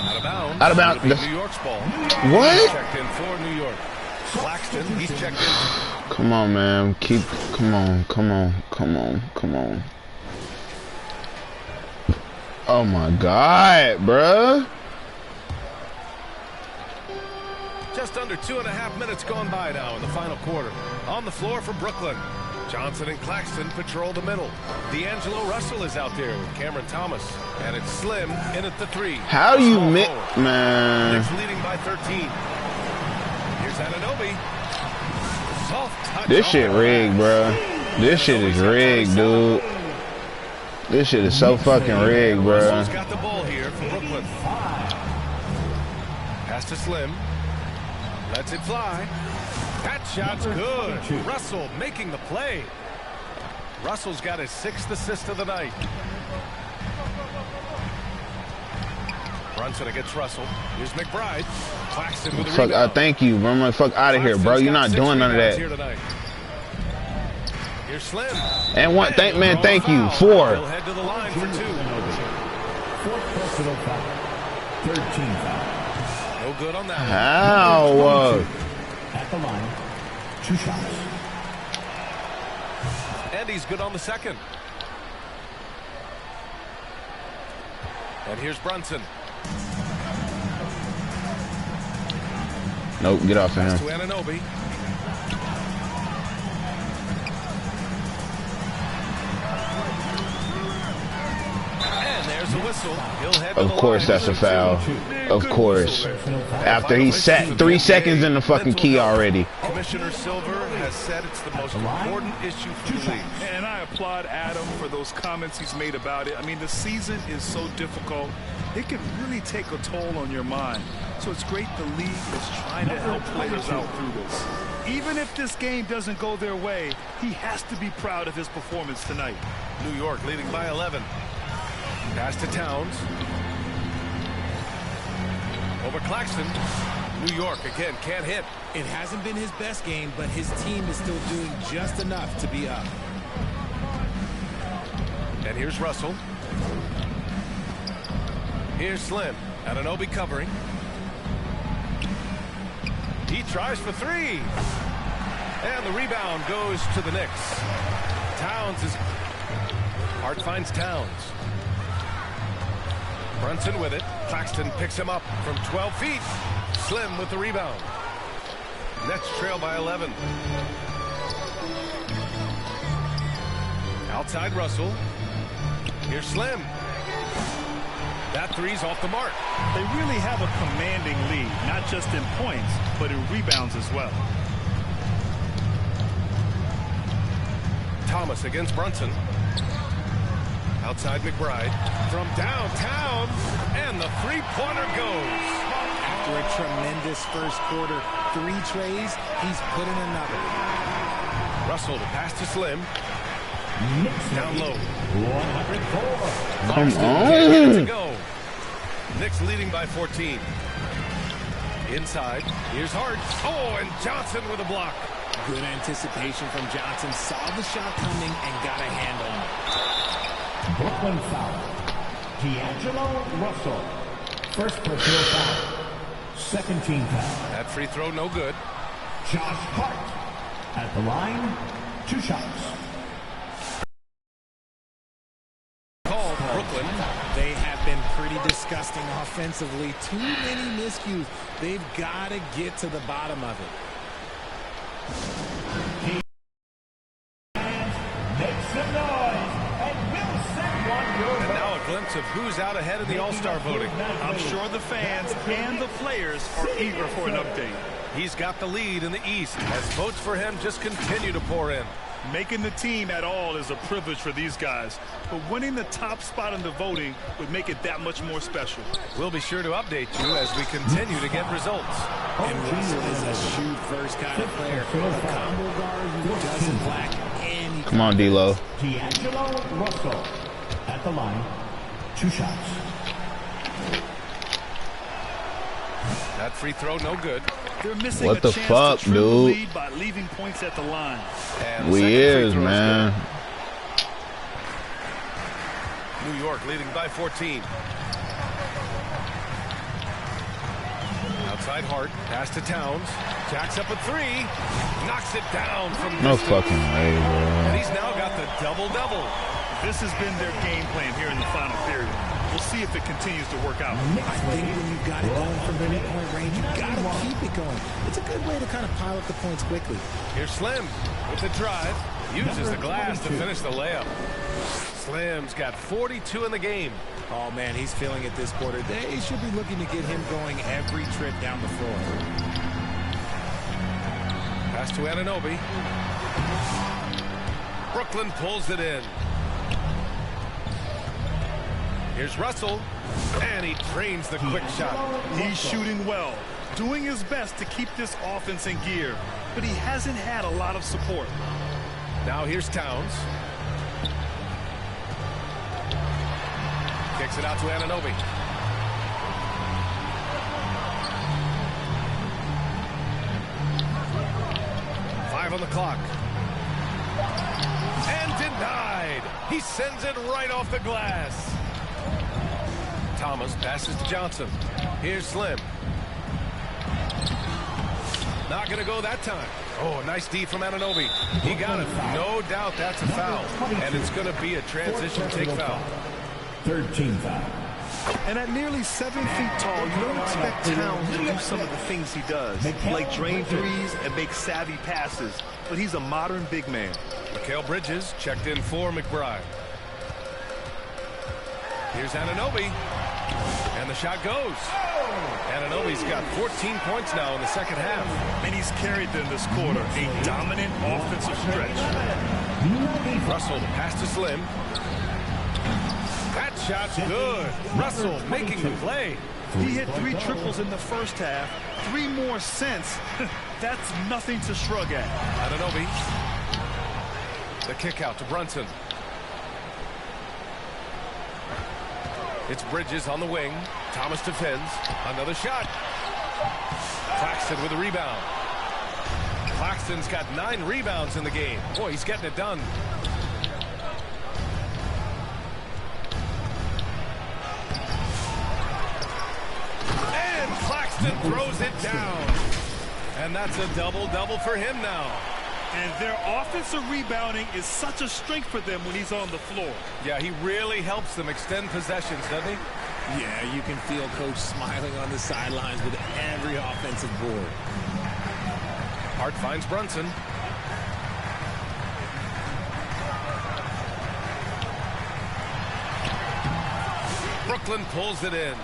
Out of bounds. Out of bounds. New York's ball. What? He's checked in for New York. Claxton, he's checked in. Come on, man. Come on. Oh my God, bruh. Just under 2.5 minutes gone by now in the final quarter. On the floor for Brooklyn. Johnson and Claxton patrol the middle. D'Angelo Russell is out there with Cameron Thomas. And it's Slim in at the 3. How you miss, man? Knicks leading by 13. Here's Anunoby. Soft touch. This shit rigged, bro. This shit is rigged, dude. This shit is so fucking rigged, bro. Russell's got the ball here for Brooklyn. Pass to Slim. Lets it fly. That shot's good. Russell making the play. Russell's got his 6th assist of the night. Brunson against Russell. Here's McBride. Claxton with the Fuck, rebound. thank you, bro. I'm gonna fuck out of here, bro. You're not doing none of that. Here's Slim. And one, thank you. 4. He'll head to the line for 2. 4th personal foul. 13 foul. No good on that one. How? At the line, 2 shots. And he's good on the 2nd. And here's Brunson. Nope, get off of Pass him. to Anunoby. And there's a whistle. He'll head to Of the course line that's a for foul. 2. Of course. After he sat 3 seconds in the fucking key already. Commissioner Silver has said it's the most important issue for the league. And I applaud Adam for those comments he's made about it. I mean, the season is so difficult. It can really take a toll on your mind. So it's great the league is trying to help players out through this. Even if this game doesn't go their way, he has to be proud of his performance tonight. New York leading by 11. Pass to Towns. Over Claxton. New York again can't hit. It hasn't been his best game, but his team is still doing just enough to be up. And here's Russell. Here's Slim. Anunoby covering. He tries for 3. And the rebound goes to the Knicks. Towns is... Hart finds Towns. Brunson with it. Claxton picks him up from 12 feet. Slim with the rebound. Nets trail by 11. Outside Russell. Here's Slim. That 3's off the mark. They really have a commanding lead, not just in points, but in rebounds as well. Thomas against Brunson. Outside McBride. From downtown. And the 3-pointer goes. After a tremendous first quarter, 3 trays, he's put in another. Russell to pass to Slim. Down low. 104. Come To on. go. Knicks leading by 14. Inside. Here's Hart. Oh, and Johnson with a block. Good anticipation from Johnson. Saw the shot coming and got a hand on it. Brooklyn foul. D'Angelo Russell. First personal foul. Second team foul. That free throw no good. Josh Hart at the line. 2 shots. Called Brooklyn. They have been pretty disgusting offensively. Too many miscues. They've got to get to the bottom of it. Make some noise, and we'll send one your And now a glimpse of who's out ahead in the All-Star voting. I'm sure the fans and the players are eager for an update. He's got the lead in the East as votes for him just continue to pour in. Making the team at all is a privilege for these guys, but winning the top spot in the voting would make it that much more special. We'll be sure to update you as we continue to get results. And Russell is a shoot-first kind of player. A combo guard who doesn't lack any. Come on, D-Lo. D'Angelo Russell at the line. 2 shots. That free throw no good. They're missing What a the chance fuck, to trim the dude? lead by leaving points at the line. And the We second free is, throw man. good. New York leading by 14. Outside Hart, pass to Towns. Jacks up a 3. Knocks it down from No distance. fucking way, bro. And he's now got the double-double. This has been their game plan here in the final period. We'll see if it continues to work out. I think when you've got it going from 3-point range, you've got to keep it going. It's a good way to kind of pile up the points quickly. Here's Slim with the drive. Uses the glass to finish the layup. Slim's got 42 in the game. Oh, man, he's feeling it this quarter. They should be looking to get him going every trip down the floor. Pass to Anunoby. Brooklyn pulls it in. Here's Russell, and he drains the quick shot. He's shooting well, doing his best to keep this offense in gear, but he hasn't had a lot of support. Now here's Towns. Kicks it out to Anunoby. Five on the clock. And denied. He sends it right off the glass. Thomas passes to Johnson. Here's Slim. Not going to go that time. Oh, nice D from Anunoby. He got it. No doubt that's a foul. And it's going to be a transition take foul. 13 foul. And at nearly 7 feet tall, you don't expect Towns to do some of the things he does, like drain threes and make savvy passes. But he's a modern big man. Mikal Bridges checked in for McBride. Here's Anunoby. And the shot goes. Anunoby's got 14 points now in the second half. And he's carried them this quarter. A dominant offensive stretch. Russell, the pass to Slim. That shot's good. Russell making the play. He hit 3 triples in the first half. 3 more since. That's nothing to shrug at. Anunoby. The kick out to Brunson. It's Bridges on the wing. Thomas defends. Another shot. Claxton with a rebound. Claxton's got 9 rebounds in the game. Boy, he's getting it done. And Claxton throws it down. And that's a double-double for him now. And their offensive rebounding is such a strength for them when he's on the floor. Yeah, he really helps them extend possessions, doesn't he? Yeah, you can feel Coach smiling on the sidelines with every offensive board. Hart finds Brunson. Brooklyn pulls it in.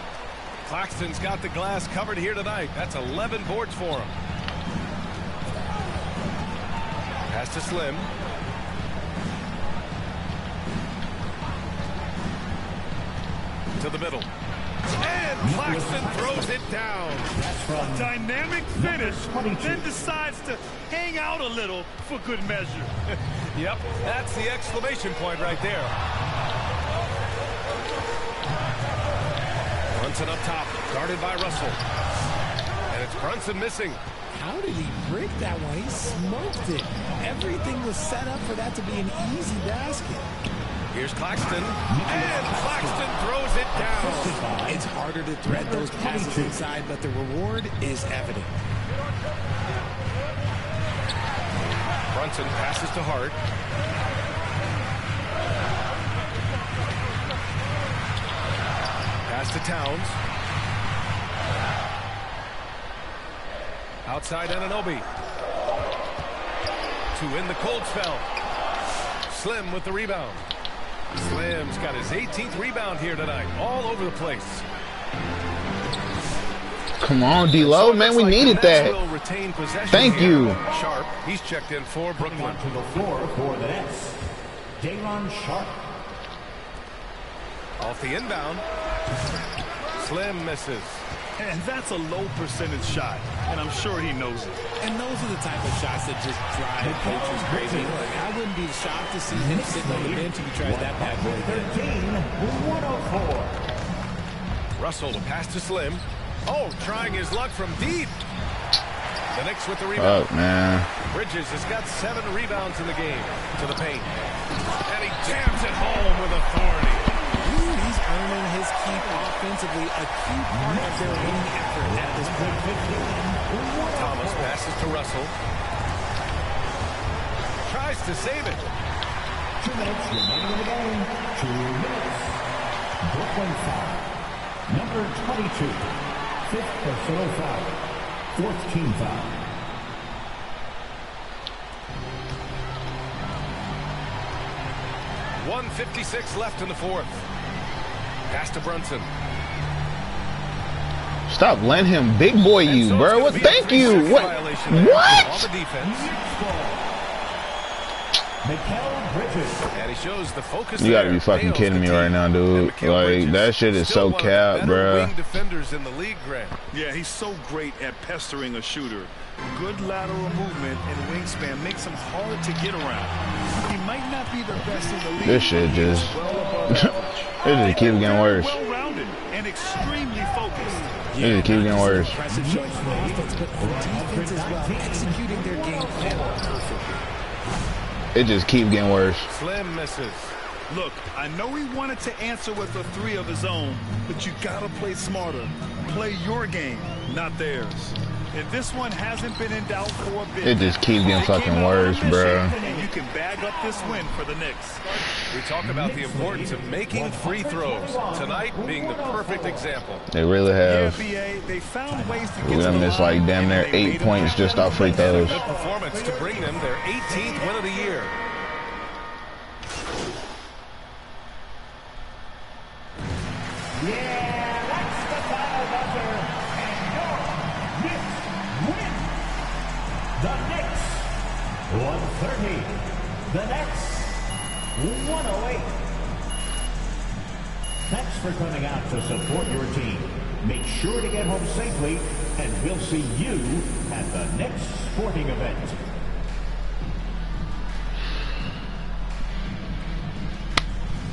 Claxton's got the glass covered here tonight. That's 11 boards for him. Pass to Slim. To the middle. And Claxton throws it down. A dynamic finish, then decides to hang out a little for good measure. Yep, that's the exclamation point right there. Brunson up top, guarded by Russell. And it's Brunson missing. How did he break that one? He smoked it. Everything was set up for that to be an easy basket. Here's Claxton, and Claxton throws it down. It's harder to thread those passes inside, but the reward is evident. Brunson passes to Hart. Pass to Towns. Outside Anunoby. To win the cold spell. Slim with the rebound. Slim's got his 18th rebound here tonight. All over the place. Come on, D-Lo, man, we needed that. Thank you. Sharp, he's checked in for Brooklyn. To the floor for the Nets, Day'Ron Sharp. Off the inbound. Slim misses. And that's a low percentage shot, and I'm sure he knows it. And those are the type of shots that just drive coaches crazy. I wouldn't be shocked to see him sitting on the bench if he tries that bad boy again. 13-104. Russell to pass to Slim. Oh, trying his luck from deep. The Knicks with the rebound. Oh, man. Bridges has got 7 rebounds in the game. To the paint. And he jams it home with authority. He's earning his keep offensively, a key part of their winning effort at this point. Thomas passes to Russell. Tries to save it. 2 minutes remaining in the game. 2 minutes. Brooklyn foul. Number 22. 5th personal foul. 4th team foul. .156 left in the 4th. Pass to Brunson. Stop letting him big boy you, So bro. What? Thank you. What? What? On the defense. And he shows the focus. You gotta be fucking kidding me right now, dude. Like, that shit is so cap, bro. Defenders in the league, Grant. Yeah, he's so great at pestering a shooter. Good lateral movement and wingspan makes him hard to get around. He might not be the best in the league. This shit just, it just keeps getting worse. Well-rounded and extremely focused. It just keeps getting worse. Executing their game plan perfectly. It just keeps getting worse. Slim misses. Look, I know he wanted to answer with a 3 of his own, but you gotta play smarter. Play your game, not theirs. And this one hasn't been in doubt for a bit. It just keeps getting fucking worse, bro. And you can bag up this win for the Knicks. We talk about the importance of making free throws. Tonight being the perfect example. They really have. They found ways to We're gonna miss like damn near 8 points just off free throws. Good performance to bring them their 18th win of the year. Yeah, that's the final buzzer. And your Knicks win. The Knicks, 130. The Nets, 108. Thanks for coming out to support your team. Make sure to get home safely, and we'll see you at the next sporting event.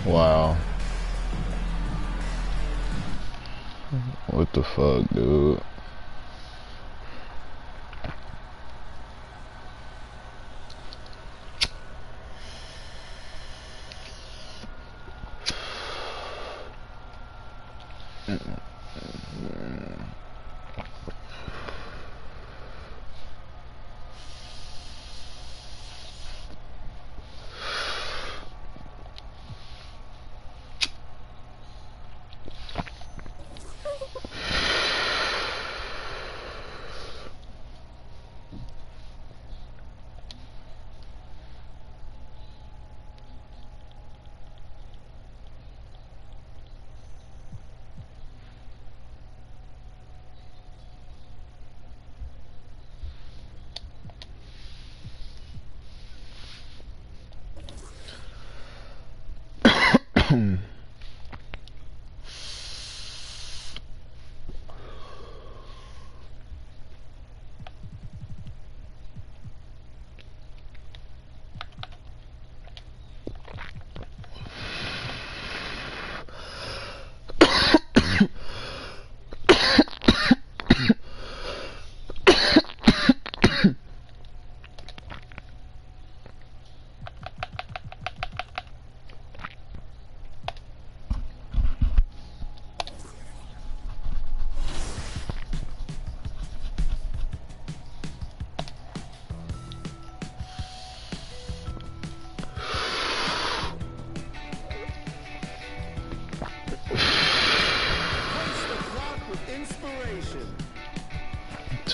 Wow. What the fuck, dude?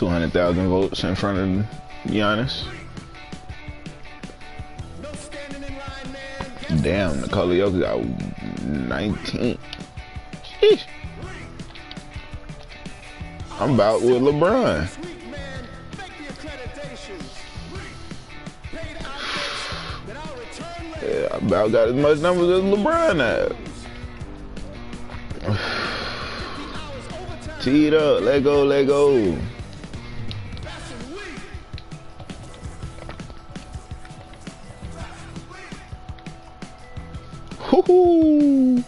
200,000 votes in front of Giannis. Damn, Nikola Jokic got 19. Sheesh. I'm about with LeBron. Yeah, I about got as much numbers as LeBron has. Tee it up, let go, let go. Woohoo!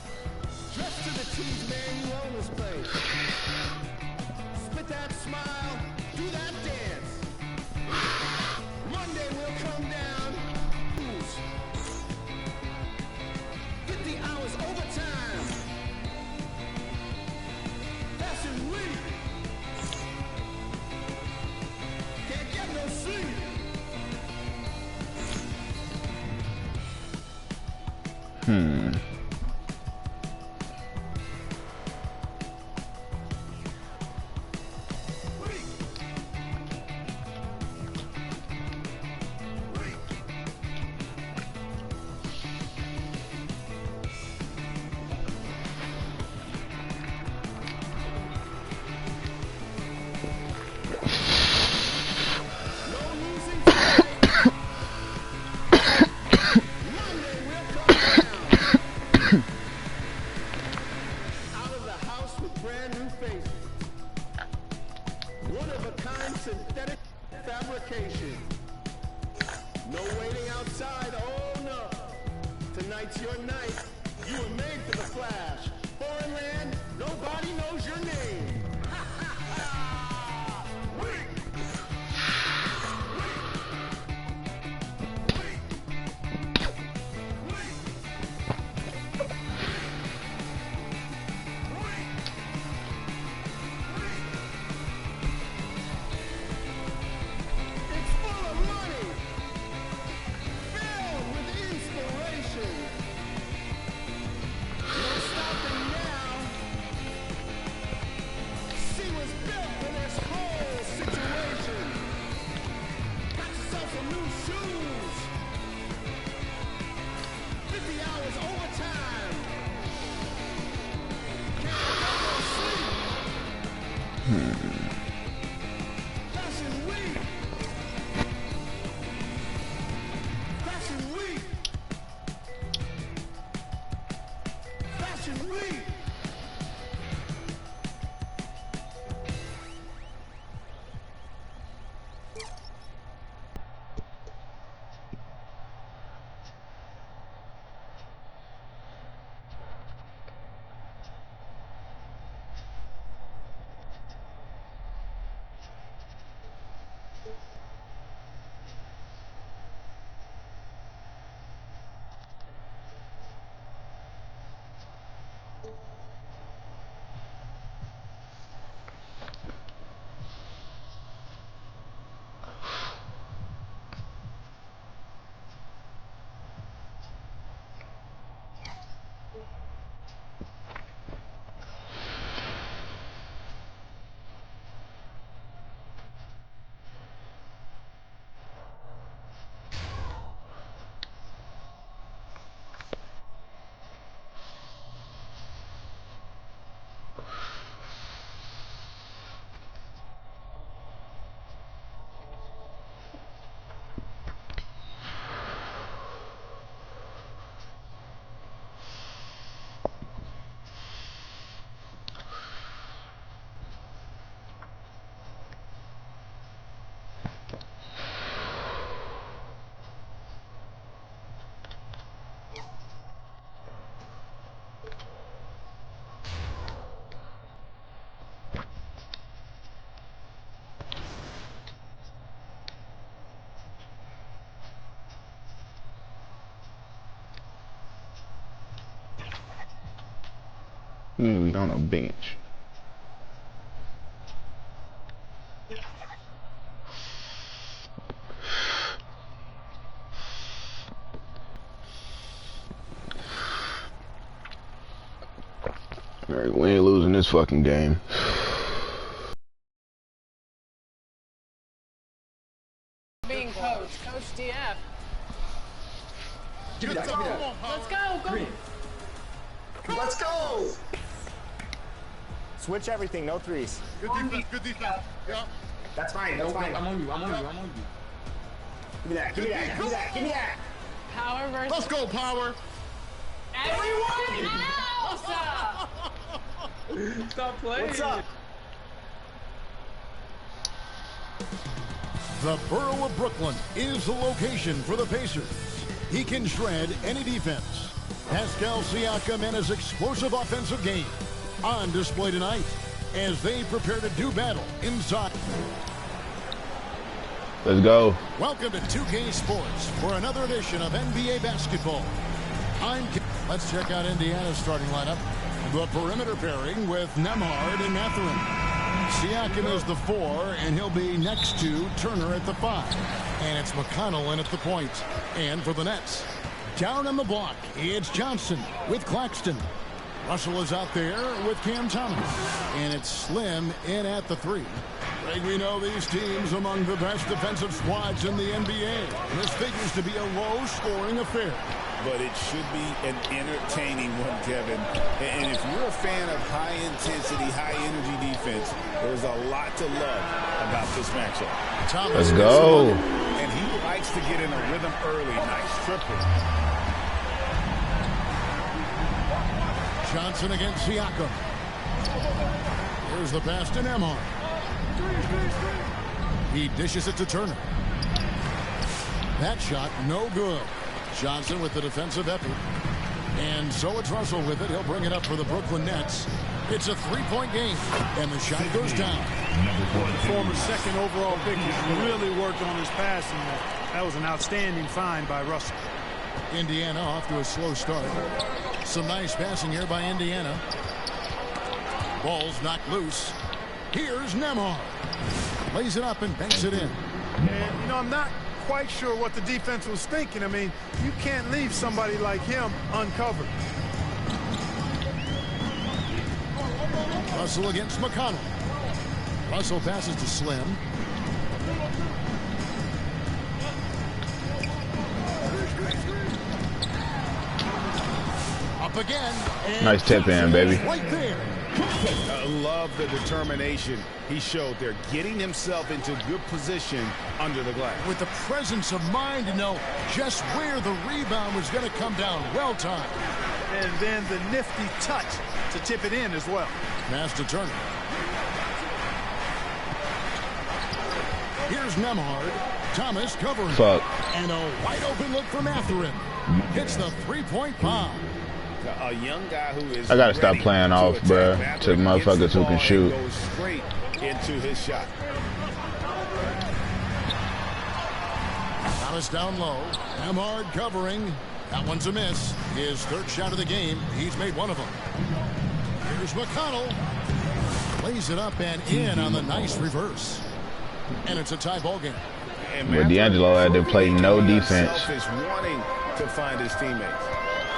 We on a bench. Alright, we ain't losing this fucking game. Coach DF. Give me that. Give me that. Let's go. Green. Let's go. Switch everything. No threes. Good defense. Good defense. Yep. That's fine. That's fine. I'm on you. I'm on you. I'm on you. Give me that. Give me that. Give me that. Give me that. Power versus. Let's go, Power. Everyone else. Stop playing. What's up? The borough of Brooklyn is the location for the Pacers. He can shred any defense. Pascal Siakam and his explosive offensive game on display tonight as they prepare to do battle inside. Let's go. Welcome to 2K Sports for another edition of NBA basketball. Let's check out Indiana's starting lineup. The perimeter pairing with Nembhard and Mathurin. Siakam is the 4, and he'll be next to Turner at the 5. And it's McConnell in at the point. And for the Nets, down on the block, it's Johnson with Claxton. Russell is out there with Cam Thomas. And it's Slim in at the 3. Greg, we know these teams among the best defensive squads in the NBA. This figures to be a low-scoring affair. But it should be an entertaining one, Kevin. And if you're a fan of high-intensity, high-energy defense, there's a lot to love about this matchup. Let's go. And he likes to get in a rhythm early. Nice triple. Johnson against Siakam. Here's the pass to Nembhard. He dishes it to Turner. That shot, no good. Johnson with the defensive effort. And so it's Russell with it. He'll bring it up for the Brooklyn Nets. It's a three-point game. And the shot goes down. The former second overall pick has really worked on his passing. That was an outstanding find by Russell. Indiana off to a slow start. Some nice passing here by Indiana. Ball's knocked loose. Here's Nembhard. Lays it up and banks it in. And, you know, I'm not quite sure what the defense was thinking. I mean, you can't leave somebody like him uncovered. Russell against McConnell. Russell passes to Slim. Up again. Nice tip in, baby. Right there. I love the determination he showed there, getting himself into good position under the glass. With the presence of mind to know just where the rebound was going to come down. Well timed. And then the nifty touch to tip it in as well. Pass to Turner. Here's Nembhard. Thomas covering. Fuck. And a wide open look for Mathurin. Hits the three-point bomb. A young guy who is I gotta stop playing off, bruh, to motherfuckers who can shoot. Goes straight into his shot. Thomas down low. Nembhard covering. That one's a miss. His third shot of the game. He's made one of them. Here's McConnell. Plays it up and in on the nice reverse. And it's a tie ball game. With D'Angelo had to play no defense. Is wanting to find his teammates.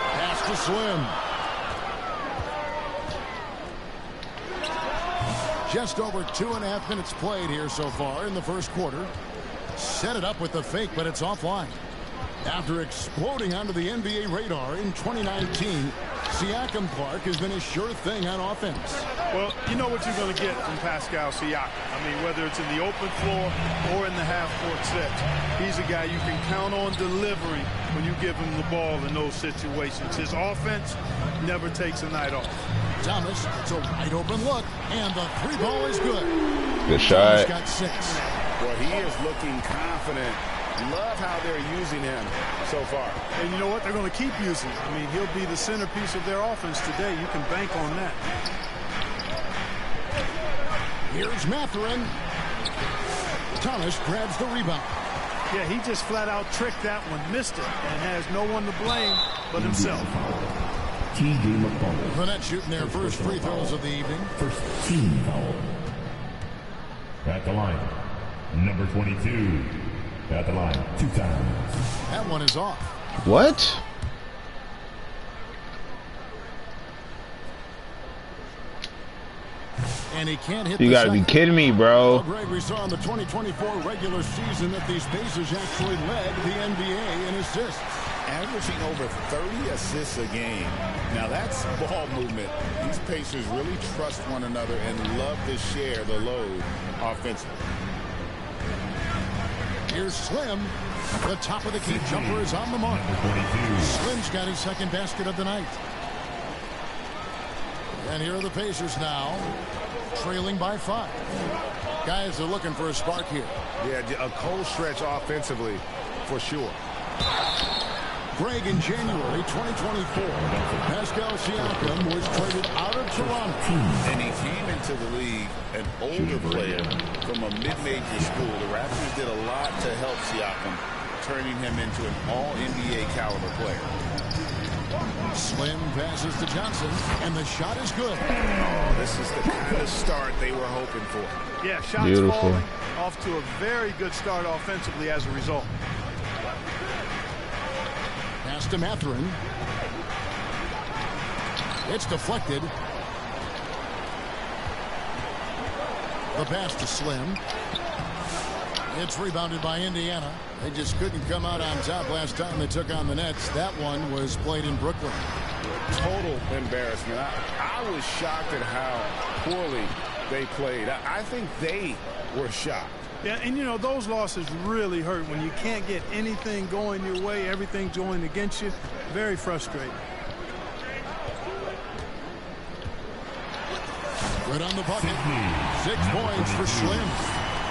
Pass to Slim. Just over 2.5 minutes played here so far in the first quarter. Set it up with the fake, but it's offline. After exploding onto the NBA radar in 2019, Siakam Clark has been a sure thing on offense. Well, you know what you're going to get from Pascal Siakam. I mean, whether it's in the open floor or in the half-court sets, he's a guy you can count on delivering when you give him the ball in those situations. His offense never takes a night off. Thomas, it's a wide open look, and the three ball is good. Good shot. He's got 6. Well, he is looking confident. Love how they're using him so far. And you know what? They're going to keep using him. I mean, he'll be the centerpiece of their offense today. You can bank on that. Here's Mathurin. Thomas grabs the rebound. Yeah, he just flat out tricked that one, missed it, and has no one to blame but himself. The Nets shooting their first free throws of the evening. First team foul. At the line, number 22. At the line, 2 times. That one is off. What? And he can't hit You gotta be kidding me, bro. Well, Greg, we saw in the 2024 regular season that these Pacers actually led the NBA in assists. Averaging over 30 assists a game. Now that's ball movement. These Pacers really trust one another and love to share the load offensively. Here's Slim. The top of the key jumper is on the mark. Slim's got his second basket of the night. And here are the Pacers now, trailing by 5. Guys are looking for a spark here. Yeah, a cold stretch offensively, for sure. Greg, in January 2024, Pascal Siakam was traded out of Toronto. And he came into the league an older player from a mid-major school. The Raptors did a lot to help Siakam, turning him into an all-NBA caliber player. Slim passes to Johnson, and the shot is good. Oh, this is the kind of start they were hoping for. Yeah, shots falling off to a very good start offensively as a result. Pass to Mathurin. It's deflected. The pass to Slim. It's rebounded by Indiana. They just couldn't come out on top last time they took on the Nets. That one was played in Brooklyn. Total embarrassment. I was shocked at how poorly they played. I think they were shocked. Yeah, and you know, those losses really hurt when you can't get anything going your way, everything's going against you. Very frustrating. Good on the bucket. 6 points for Slim.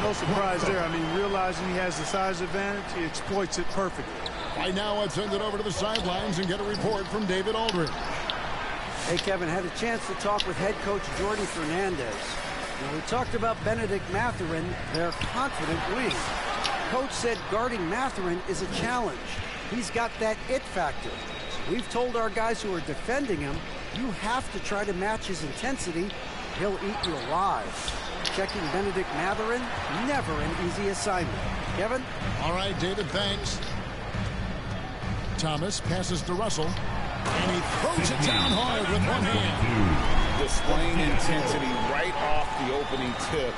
No surprise there. I mean, realizing he has the size advantage, he exploits it perfectly. Right now, I'd send it over to the sidelines and get a report from David Aldridge. Hey, Kevin, had a chance to talk with head coach Jordi Fernandez. When we talked about Benedict Mathurin, their confident wing. Coach said guarding Mathurin is a challenge. He's got that it factor. We've told our guys who are defending him, you have to try to match his intensity. He'll eat you alive. Checking Benedict Mathurin, never an easy assignment. Kevin? All right, David, thanks. Thomas passes to Russell, and he throws it down hard with one hand. Displaying intensity right off the opening tip,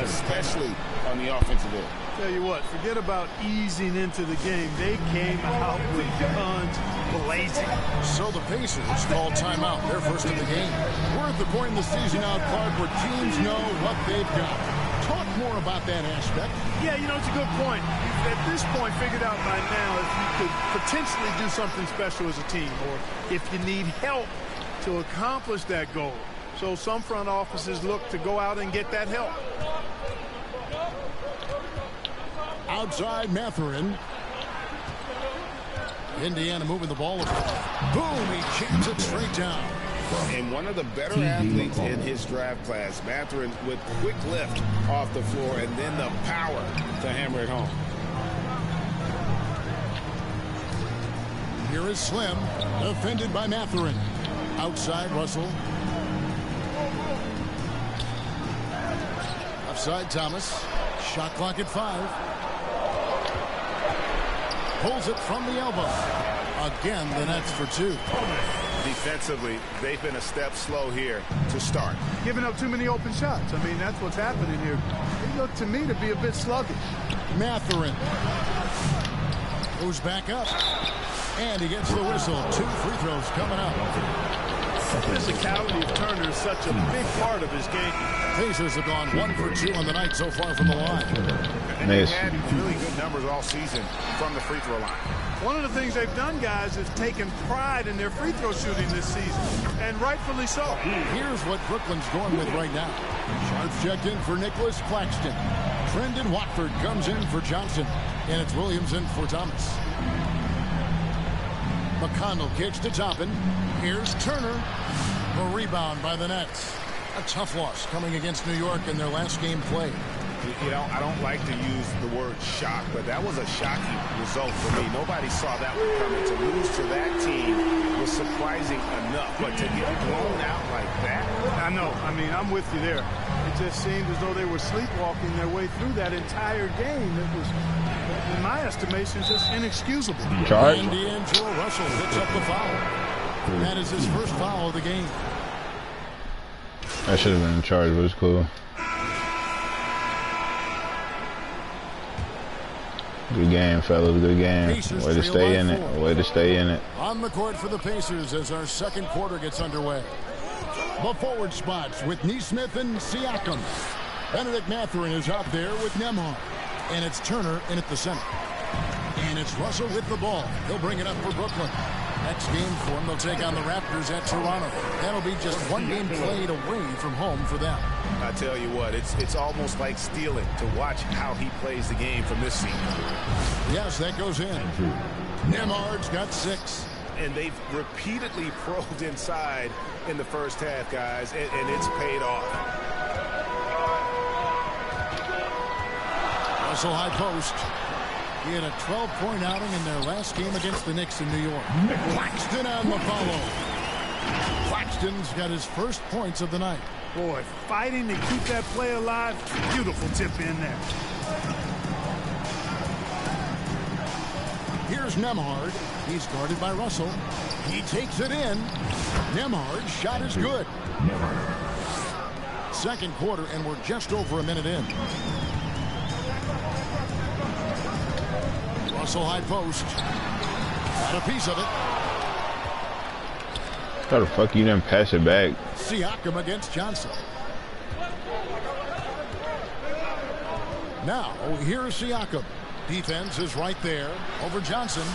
especially on the offensive end. Tell you what, forget about easing into the game. They came out with guns blazing. So the Pacers call timeout, their first of the game. We're at the point in the season now, Clark, where teams know what they've got. Talk more about that aspect. Yeah, you know, it's a good point. You've, at this point, figured out by now if you could potentially do something special as a team, or if you need help to accomplish that goal. So some front offices look to go out and get that help. Outside Mathurin. Indiana moving the ball. Boom, he jams it straight down. And one of the better athletes in his draft class, Mathurin, with quick lift off the floor and then the power to hammer it home. Here is Slim, defended by Mathurin. Outside Russell. Offside Thomas. Shot clock at 5. Pulls it from the elbow. Again, the Nets for 2. Defensively, they've been a step slow here to start. Giving up too many open shots. I mean, that's what's happening here. They look to me to be a bit sluggish. Mathurin goes back up. And he gets the whistle. 2 free throws coming up. The physicality of Turner is such a big part of his game. Pacers have gone 1 for 2 on the night so far from the line. And they've had really good numbers all season from the free throw line. One of the things they've done, guys, is taken pride in their free throw shooting this season, and rightfully so. Here's what Brooklyn's going with right now. Sharps checked in for Nicholas Claxton. Trendon Watford comes in for Johnson, and it's Williams in for Thomas. McConnell kicks to Toppin. Here's Turner. A rebound by the Nets. A tough loss coming against New York in their last game played. You know, I don't like to use the word shock, but that was a shocking result for me. Nobody saw that one coming. To lose to that team was surprising enough, but to get blown out like that. I know. I mean, I'm with you there. It just seemed as though they were sleepwalking their way through that entire game. It was, in my estimation, just inexcusable. Charge. And D'Angelo Russell picks up the foul. That is his first foul of the game. I should have been in charge, but it's cool. Good game, fellas. Good game. Way to stay in it. Way to stay in it. On the court for the Pacers as our second quarter gets underway. The forward spots with Neesmith and Siakam. Benedict Mathurin is out there with Nembhard. And it's Turner in at the center. And it's Russell with the ball. He'll bring it up for Brooklyn. Next game for them, they'll take on the Raptors at Toronto. That'll be just one game played away from home for them. I tell you what, it's almost like stealing to watch how he plays the game from this seat. Yes, that goes in. Nembhard's got 6. And they've repeatedly probed inside in the first half, guys, and it's paid off. Russell high post. He had a 12-point outing in their last game against the Knicks in New York. Claxton on the follow. Claxton's got his first points of the night. Boy, fighting to keep that play alive. Beautiful tip in there. Here's Nembhard. He's guarded by Russell. He takes it in. Nembhard's shot is good. Second quarter, and we're just over a minute in. Russell high post. Got a piece of it. How the fuck you didn't pass it back? Siakam against Johnson. Now, here's Siakam. Defense is right there over Johnson.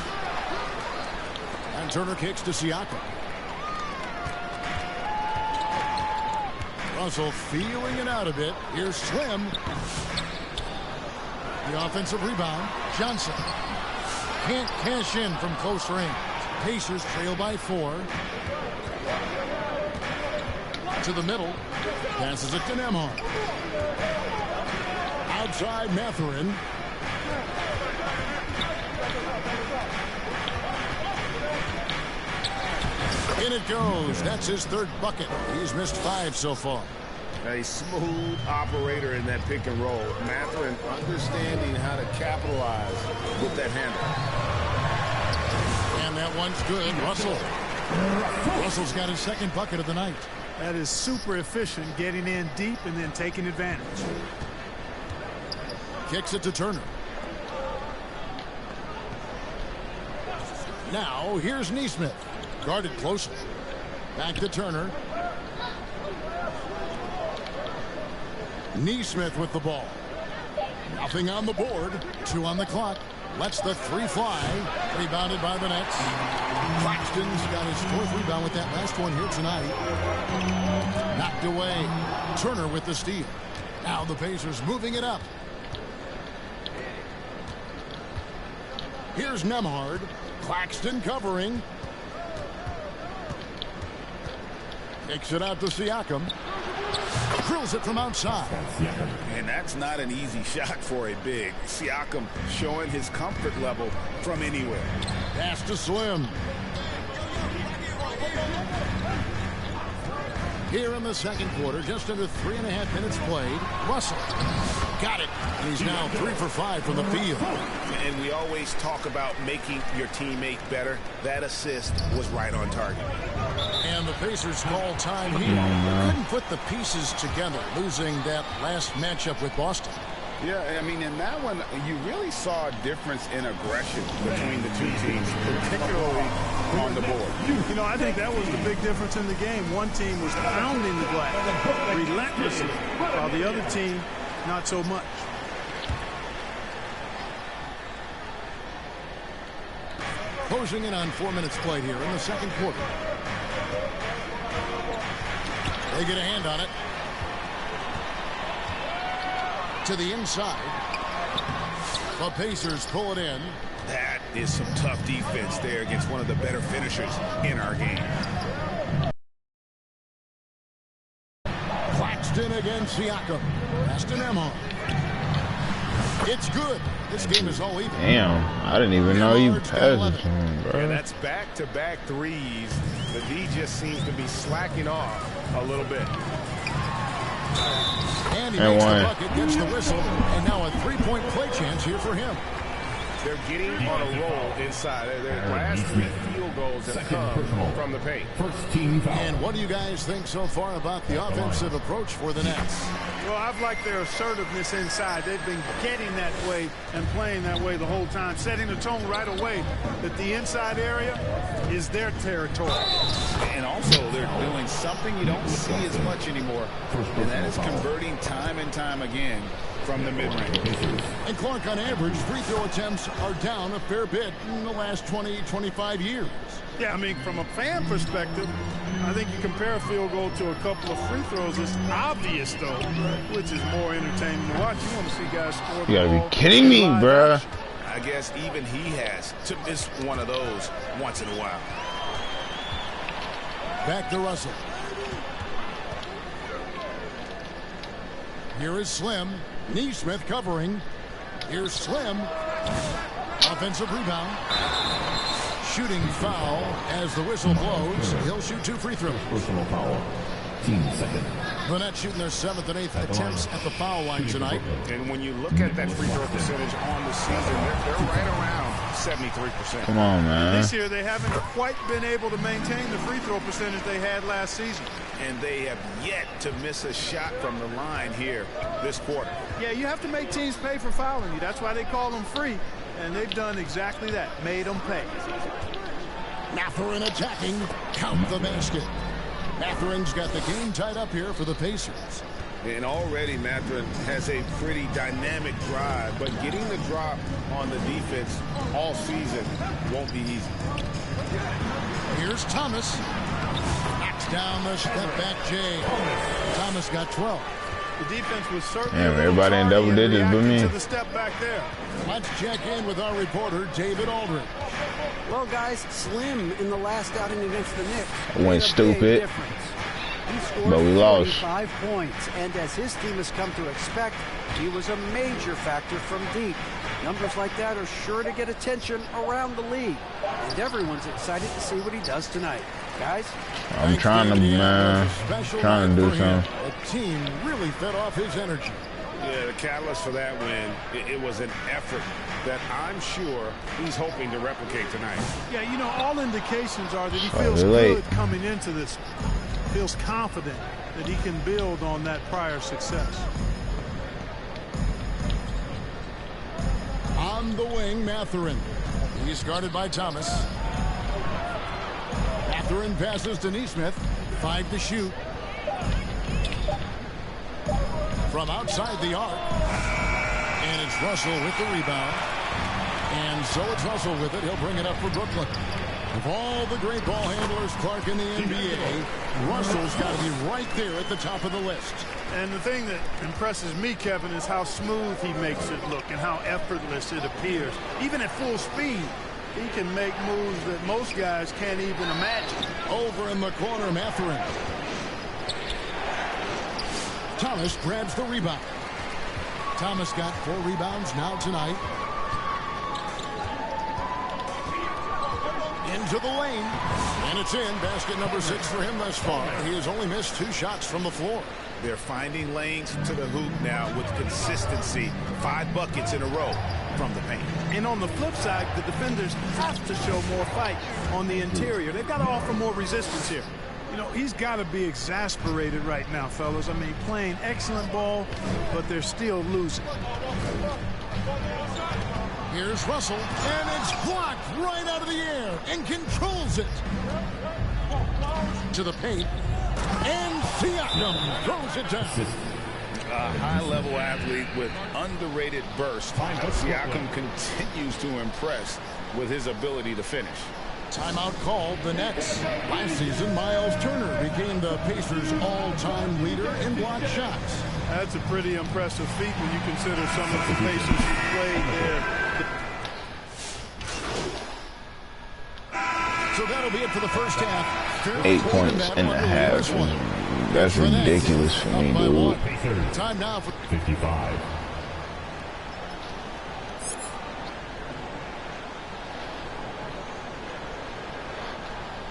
And Turner kicks to Siakam. Russell feeling it out a bit. Here's Slim. The offensive rebound. Johnson. Can't cash in from close range. Pacers trail by 4. To the middle. Passes it to Nembhard. Outside Mathurin. In it goes. That's his third bucket. He's missed 5 so far. A smooth operator in that pick and roll. Mathurin understanding how to capitalize with that handle. And that one's good. Russell's got his second bucket of the night. That is super efficient, getting in deep and then taking advantage. Kicks it to Turner. Now, here's Neesmith. Guarded closely. Back to Turner. Neesmith with the ball. Nothing on the board. 2 on the clock. Lets the 3 fly. Rebounded by the Nets. Claxton's got his 4th rebound with that last one here tonight. Knocked away. Turner with the steal. Now the Pacers moving it up. Here's Nembhard. Claxton covering. Kicks it out to Siakam. Drills it from outside. And that's not an easy shot for a big. Siakam showing his comfort level from anywhere. Pass to Slim. Here in the second quarter, just under 3.5 minutes played. Russell got it. He's now 3 for 5 from the field. And we always talk about making your teammate better. That assist was right on target. And the Pacers call time here. Couldn't put the pieces together, losing that last matchup with Boston. Yeah, I mean, in that one, you really saw a difference in aggression between the two teams, particularly on the board. You know, I think that was the big difference in the game. One team was pounding the glass relentlessly, while the other team, not so much. Closing in on 4 minutes played here in the second quarter. They get a hand on it. To the inside. The Pacers pull it in. That is some tough defense there against one of the better finishers in our game. Claxton against Siakam. Pass to Nembhard. It's good. This game is all even. Damn, I didn't even know you passed it to him, bro. Yeah, that's back-to-back threes, but he just seems to be slacking off a little bit. And he makes the bucket, gets the whistle, and now a 3-point play chance here for him. They're getting on a roll inside. Their last 3 field goals have come from the paint. First team foul. And what do you guys think so far about the offensive approach for the Nets? Well, I've liked their assertiveness inside. They've been getting that way and playing that way the whole time, setting the tone right away that the inside area is their territory. And also, they're doing something you don't see as much anymore, and that is converting time and time again from the mid-range. And Clark, on average, free throw attempts are down a fair bit in the last 20, 25 years. Yeah, I mean, from a fan perspective, I think you compare a field goal to a couple of free throws. It's obvious, though, which is more entertaining to watch. You want to see guys score the You ball. gotta be kidding me, bruh. I guess even he has to miss one of those once in a while. Back to Russell. Here is Slim. Neesmith covering. Here's Slim. Offensive rebound. Shooting foul as the whistle blows. He'll shoot 2 free throws. Personal foul. Team second. The Nets shooting their 7th and 8th attempts at the foul line tonight. And when you look at that free throw percentage on the season, they're right around 73%. Come on, man. This year, they haven't quite been able to maintain the free throw percentage they had last season. And they have yet to miss a shot from the line here this quarter. Yeah, you have to make teams pay for fouling you. That's why they call them free. And they've done exactly that, made them pay. Mathurin attacking. Count the basket. Mathurin's got the game tied up here for the Pacers. And already Mathurin has a pretty dynamic drive, but getting the drop on the defense all season won't be easy. Here's Thomas. Knocks down the step back Jay. Thomas got 12. The defense was certainly Damn, everybody in double digits but me. to the step back there. Let's check in with our reporter, David Aldridge. Well, guys, Slim in the last outing against the Knicks I went stupid, He scored but we lost. 45 points, and as his team has come to expect, he was a major factor from deep. Numbers like that are sure to get attention around the league, and everyone's excited to see what he does tonight. Guys? I'm trying to, man, trying to do something. The team really fed off his energy. Yeah, the catalyst for that win, it was an effort that I'm sure he's hoping to replicate tonight. Yeah, you know, all indications are that he feels late. good coming into this. Feels confident that he can build on that prior success. On the wing, Mathurin. He's guarded by Thomas. Mathurin passes to Neesmith. 5 to shoot. From outside the arc. And it's Russell with the rebound. And so it's Russell with it. He'll bring it up for Brooklyn. Of all the great ball handlers, Clark, in the NBA, Russell's got to be right there at the top of the list. And the thing that impresses me, Kevin, is how smooth he makes it look and how effortless it appears. Even at full speed, he can make moves that most guys can't even imagine. Over in the corner, Mathurin. Thomas grabs the rebound. Thomas got 4 rebounds now tonight. Into the lane. And it's in. Basket number 6 for him thus far. He has only missed 2 shots from the floor. They're finding lanes to the hoop now with consistency. 5 buckets in a row from the paint. And on the flip side, the defenders have to show more fight on the interior. They've got to offer more resistance here. You know, he's got to be exasperated right now, fellas. I mean, playing excellent ball, but they're still losing. Here's Russell, and it's blocked right out of the air and controls it. To the paint, and Siakam throws it down. A high-level athlete with underrated burst. Siakam continues to impress with his ability to finish. Timeout called the Nets. Last season, Miles Turner became the Pacers' all-time leader in block shots. That's a pretty impressive feat when you consider some of the Pacers who played there. So that'll be it for the first half. 8 points and a half. That's ridiculous for me, dude. Time now for 55.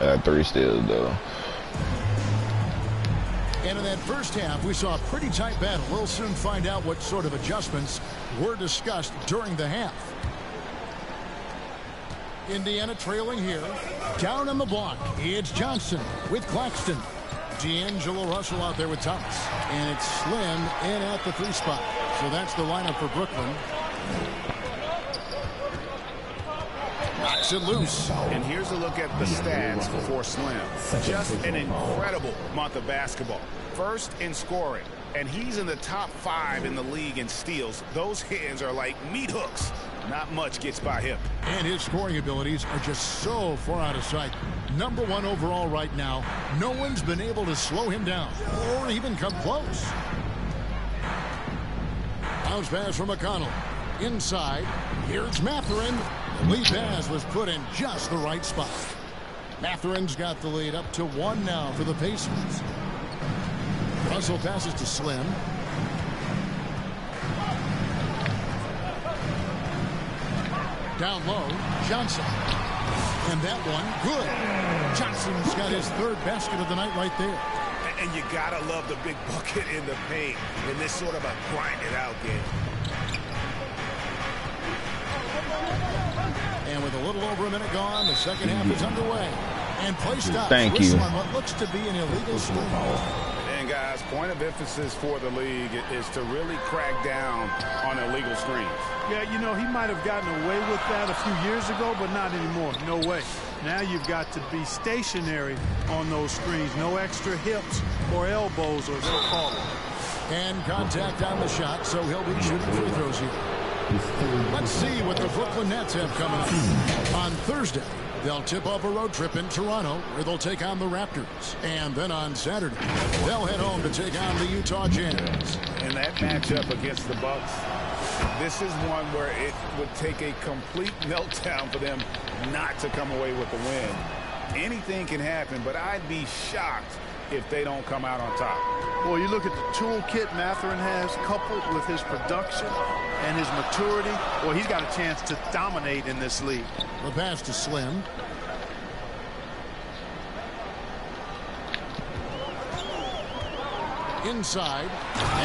I got 3 steals, though. And in that first half, we saw a pretty tight battle. We'll soon find out what sort of adjustments were discussed during the half. Indiana trailing here. Down on the block, it's Johnson with Claxton. D'Angelo Russell out there with Thomas. And it's Slim in at the 3 spot. So that's the lineup for Brooklyn. Knocks it loose. And here's a look at the stats for Slim. Just an incredible month of basketball. First in scoring. And he's in the top 5 in the league in steals. Those hands are like meat hooks. Not much gets by him. And his scoring abilities are just so far out of sight. Number 1 overall right now. No one's been able to slow him down or even come close. Bounce pass from McConnell. Inside, here's Mathurin. The lead pass was put in just the right spot. Mathurin's got the lead up to 1 now for the Pacers. Russell passes to Slim. Down low, Johnson. And that one, good. Johnson's got his 3rd basket of the night right there. And you gotta love the big bucket in the paint in this sort of a grind-it-out game. And with a little over a minute gone, the second half is underway. And play stops. Thank you. On what looks to be an illegal screen. And guys, point of emphasis for the league is to really crack down on illegal screens. Yeah, you know, he might have gotten away with that a few years ago, but not anymore. No way. Now you've got to be stationary on those screens. No extra hips or elbows, or they'll call it. And contact on the shot, so he'll be shooting free throws here. Let's see what the Brooklyn Nets have coming up. On Thursday, they'll tip off a road trip in Toronto, where they'll take on the Raptors. And then on Saturday, they'll head home to take on the Utah Jazz. And that matchup against the Bucks, this is one where it would take a complete meltdown for them not to come away with the win. Anything can happen, but I'd be shocked if they don't come out on top. Well, you look at the toolkit Mathurin has, coupled with his production and his maturity. Well, he's got a chance to dominate in this league. The pass to Slim. Inside,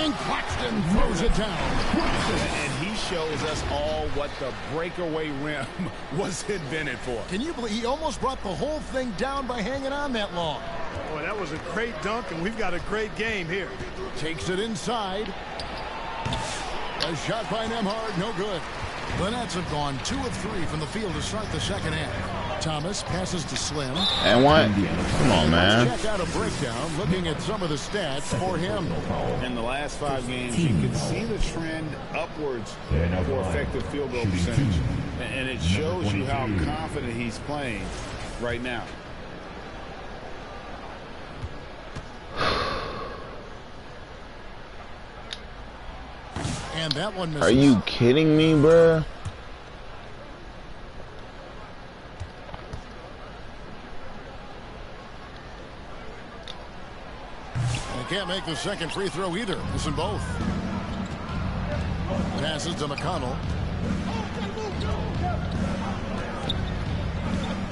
and Claxton throws it down. And he shows us all what the breakaway rim was invented for. Can you believe he almost brought the whole thing down by hanging on that long? Boy, that was a great dunk, and we've got a great game here. Takes it inside. A shot by Nembhard, no good. The Nets have gone 2 of 3 from the field to start the second half. Thomas passes to Slim. And what? Come on, man. Let's check out a breakdown looking at some of the stats for him. In the last 5 games, you can see the trend upwards for effective field goal percentage. And it shows you how confident he's playing right now. And that one misses. Are you kidding me, bruh? They can't make the second free throw either. Missing both. Passes to McConnell.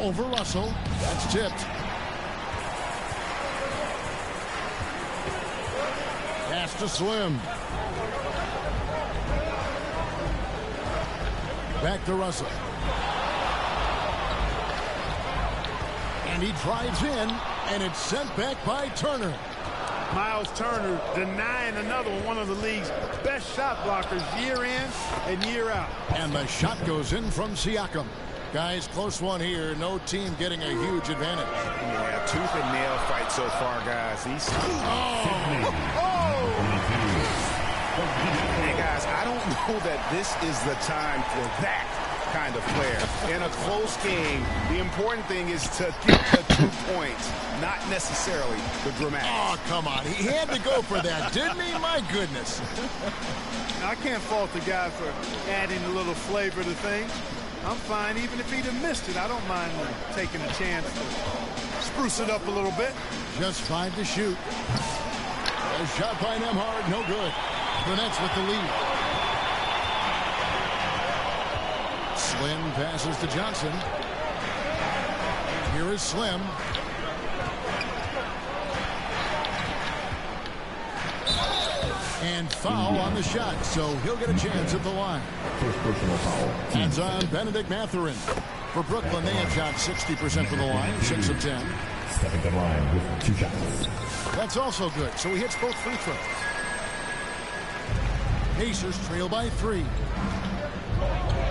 Over Russell. That's tipped. Pass to Slim. Back to Russell. And he drives in, and it's sent back by Turner. Miles Turner denying another one of the league's best shot blockers year in and year out. And the shot goes in from Siakam. Guys, close one here. No team getting a huge advantage. Yeah, tooth and nail fight so far, guys. He's... Hey, guys, I don't know that this is the time for that kind of player. In a close game, the important thing is to get the 2 points, not necessarily the dramatics. Oh, come on. He had to go for that, didn't he? My goodness. I can't fault the guy for adding a little flavor to things. I'm fine. Even if he'd have missed it, I don't mind taking a chance to spruce it up a little bit. Just 5 to shoot. A shot by Nembhard, no good. The Nets with the lead. Slim passes to Johnson. Here is Slim. And foul on the shot, so he'll get a chance at the line. First personal foul. Hands on Benedict Mathurin. For Brooklyn, they have shot 60% from the line, 6 of 10. Stepping to the line with 2 shots. That's also good, so he hits both free throws. Pacers trail by 3.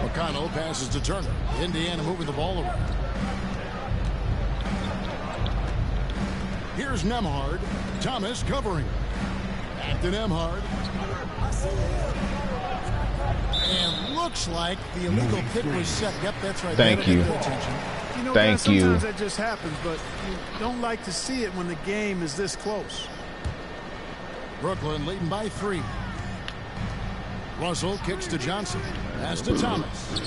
McConnell passes to Turner. Indiana moving the ball around. Here's Nemhard. Thomas covering. Back to Nemhard. And looks like the illegal pick was set. Yep, that's right. Thank you. You know, Thank you. Sometimes that just happens, but you don't like to see it when the game is this close. Brooklyn leading by 3. Russell kicks to Johnson. Pass to Thomas.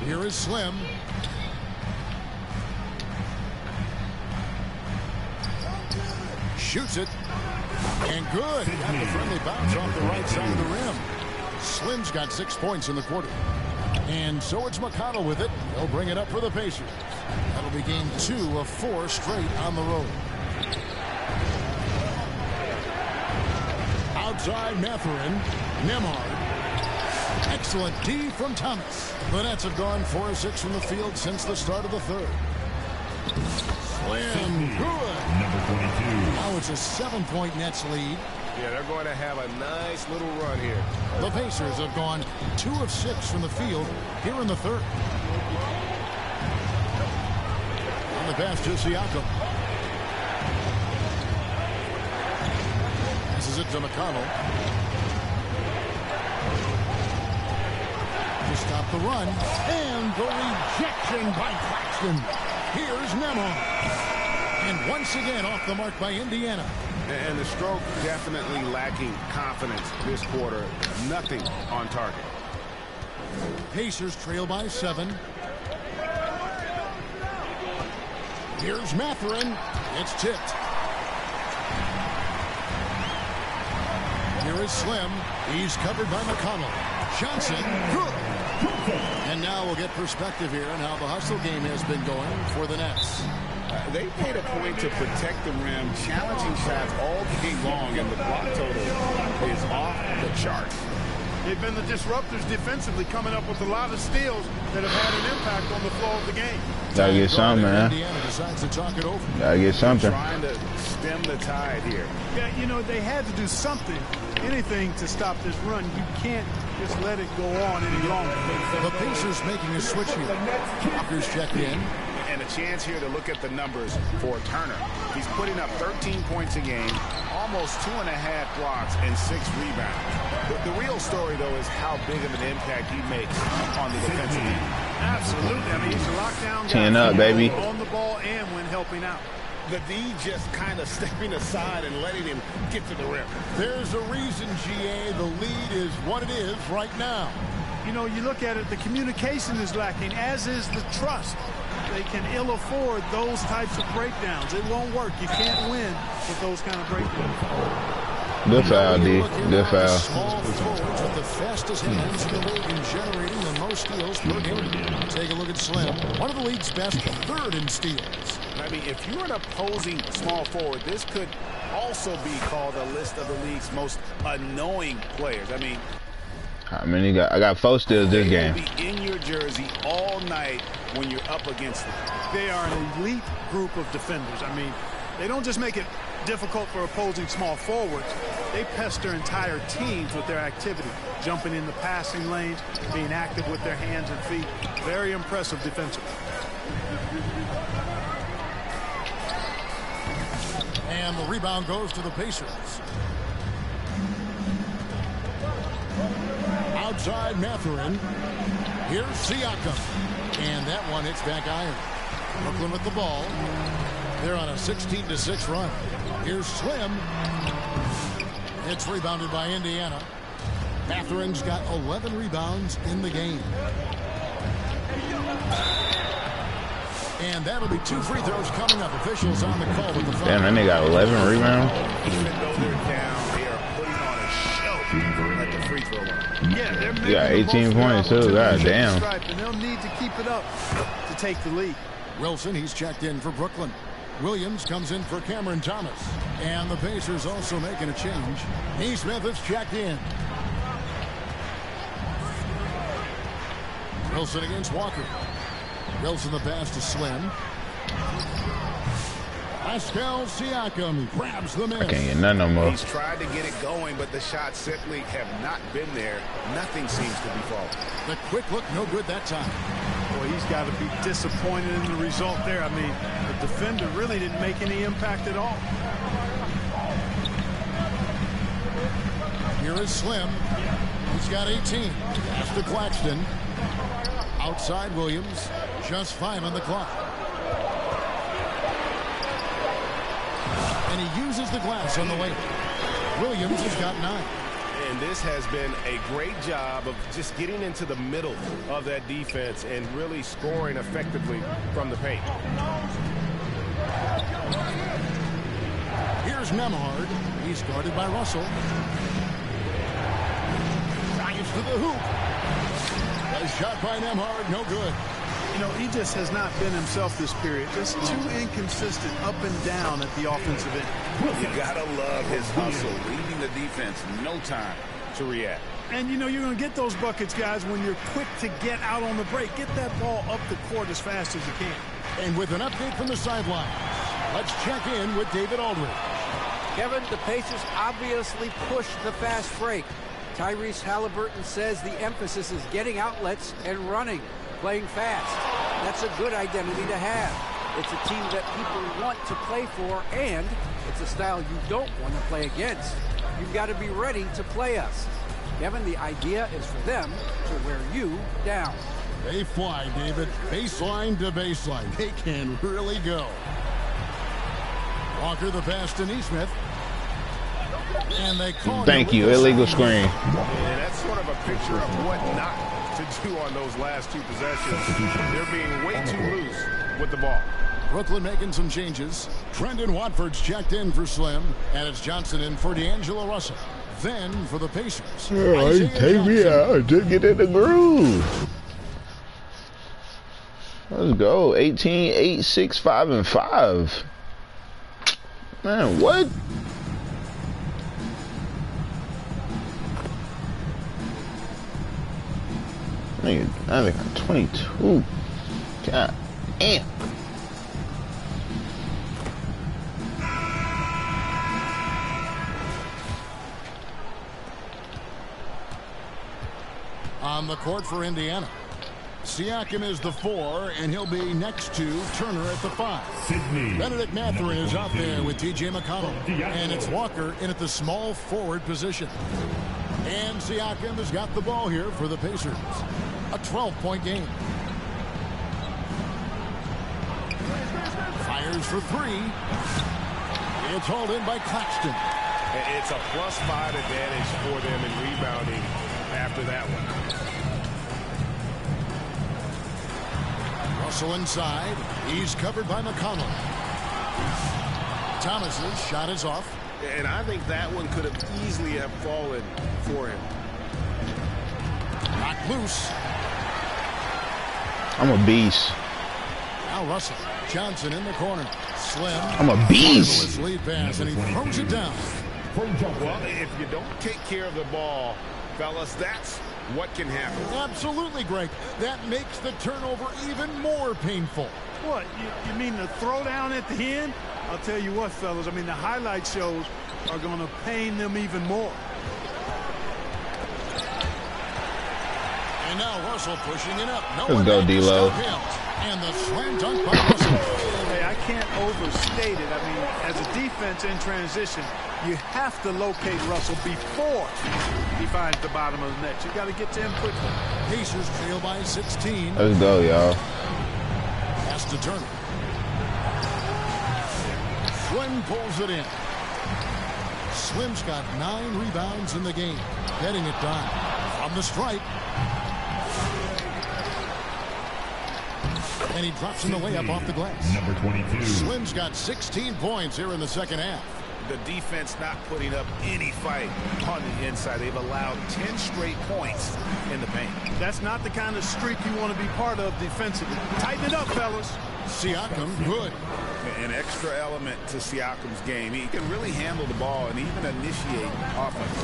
Here is Slim. Shoots it. And good. Got the friendly bounce off the right side of the rim. Slim's got 6 points in the quarter. And so it's McConnell with it. He'll bring it up for the Pacers. That'll be game 2 of 4 straight on the road. Outside Mathurin. Nemhard. Excellent D from Thomas. The Nets have gone 4 of 6 from the field since the start of the third. Slim. Good. Number 22. Now it's a 7-point Nets lead. Yeah, they're going to have a nice little run here. The Pacers have gone 2 of 6 from the field here in the third. On the pass to Siakam. Passes it to McConnell. To stop the run. And the rejection by Claxton. Here's Nemhard. And once again off the mark by Indiana. And the stroke definitely lacking confidence this quarter. Nothing on target. Pacers trail by 7. Here's Mathurin. It's tipped. Here is Slim. He's covered by McConnell. Johnson. Good. And now we'll get perspective here on how the hustle game has been going for the Nets. They made a point to protect the rim, challenging shots all game long, and the block total is off the chart. They've been the disruptors defensively, coming up with a lot of steals that have had an impact on the flow of the game. Gotta get something, man. Indiana decides to talk it over. Gotta get something. Trying to stem the tide here. Yeah, you know, they had to do something, anything to stop this run. You can't just let it go on any longer. The Pacers making a switch here. Walker's checked in. And a chance here to look at the numbers for Turner. He's putting up 13 points a game, almost 2.5 blocks and 6 rebounds. The real story, though, is how big of an impact he makes on the defensive end. Absolutely. I mean, he's a lockdown guy. 10 up, baby. On the ball and when helping out. The D just kind of stepping aside and letting him get to the rim. There's a reason, GA, the lead is what it is right now. You know, you look at it, the communication is lacking, as is the trust. They can ill afford those types of breakdowns. It won't work. You can't win with those kind of breakdowns. Good foul, D. Good foul. Small forwards with the fastest hands in the league and generating the most steals per game. Take a look at Slim. One of the league's best, 3rd in steals. I mean, if you're an opposing small forward, this could also be called a list of the league's most annoying players. I mean, How many I got 4 steals this game. Be in your jersey all night when you're up against them. They are an elite group of defenders. I mean, they don't just make it difficult for opposing small forwards. They pester entire teams with their activity, jumping in the passing lanes, being active with their hands and feet. Very impressive defensively. And the rebound goes to the Pacers. Outside Mathurin. Here's Siakam. And that one hits back iron. Brooklyn with the ball. They're on a 16-6 run. Here's Slim. It's rebounded by Indiana. Mathurin's got 11 rebounds in the game. And that'll be 2 free throws coming up. Officials on the call with the foul. Damn, that nigga got 11 rebounds. Even though they're down, they are putting on a show at the free throw line. Yeah, they're making You got 18 points too. God damn. And they'll need to keep it up to take the lead. Wilson, he's checked in for Brooklyn. Williams comes in for Cameron Thomas. And the Pacers also making a change. Neesmith is checked in. Wilson against Walker. Wilson the pass to Slim. Pascal Siakam grabs the miss. I can't get none no more. He's tried to get it going, but the shots simply have not been there. Nothing seems to be falling. The quick look, no good that time. Boy, he's got to be disappointed in the result there. I mean, the defender really didn't make any impact at all. Here is Slim. He's got 18. Pass to Claxton. Outside Williams. Just 5 on the clock. And he uses the glass on the way. Williams has got 9. And this has been a great job of just getting into the middle of that defense and really scoring effectively from the paint. Here's Nemhard. He's guarded by Russell. Drives to the hoop. A shot by Nemhard, no good. You know, he just has not been himself this period. Just too inconsistent up and down at the offensive end. You gotta love his hustle, leading the defense, no time to react. And you know, you're going to get those buckets, guys, when you're quick to get out on the break. Get that ball up the court as fast as you can. And with an update from the sideline, let's check in with David Aldridge. Kevin, the Pacers obviously pushed the fast break. Tyrese Halliburton says the emphasis is getting outlets and running, playing fast. That's a good identity to have. It's a team that people want to play for, and it's a style you don't want to play against. You've got to be ready to play us. Kevin, the idea is for them to wear you down. They fly, David. Baseline to baseline. They can really go. Walker the pass to Nesmith. And they call Thank you. Illegal screen. And that's sort of a picture of what not to do on those last 2 possessions. They're being way too loose with the ball. Brooklyn making some changes. Trendon Watford's checked in for Slim. And it's Johnson in for D'Angelo Russell. Then for the Pacers. Take me out. Just get in the groove. Let's go. 18, 8, 6, 5, and 5. Man, what? Nigga, I think 22. God damn. On the court for Indiana. Siakam is the 4, and he'll be next to Turner at the 5. Benedict Mathurin is out there with T.J. McConnell. And it's Walker in at the small forward position. And Siakam has got the ball here for the Pacers. A 12-point game. Fires for 3. It's hauled in by Claxton. It's a +5 advantage for them in rebounding after that one. Russell inside. He's covered by McConnell. Thomas's shot is off. And I think that one could have easily have fallen for him. Knocked loose. I'm a beast. Now Russell. Johnson in the corner. Slim. I'm a beast. Lead pass, and he throws it down. Well, if you don't take care of the ball, fellas, that's what can happen. Absolutely, Greg. That makes the turnover even more painful. What, you mean the throwdown at the end? I'll tell you what, fellas, I mean, the highlight shows are going to pain them even more. And now Russell pushing it up. Let's go, D-Lo. And the slam dunk by Russell. Hey, I can't overstate it. I mean, as a defense in transition, you have to locate Russell before he finds the bottom of the net. You got to get to him quickly. Pacers trail by 16. Let's go, y'all. Pass to Turner. Slim pulls it in. Slim's got 9 rebounds in the game. Getting it done. From the stripe. And he drops in the layup off the glass. Number 22. Slim's got 16 points here in the second half. The defense not putting up any fight on the inside. They've allowed 10 straight points in the paint. That's not the kind of streak you want to be part of defensively. Tighten it up, fellas. Siakam, good. An extra element to Siakam's game. He can really handle the ball and even initiate offense.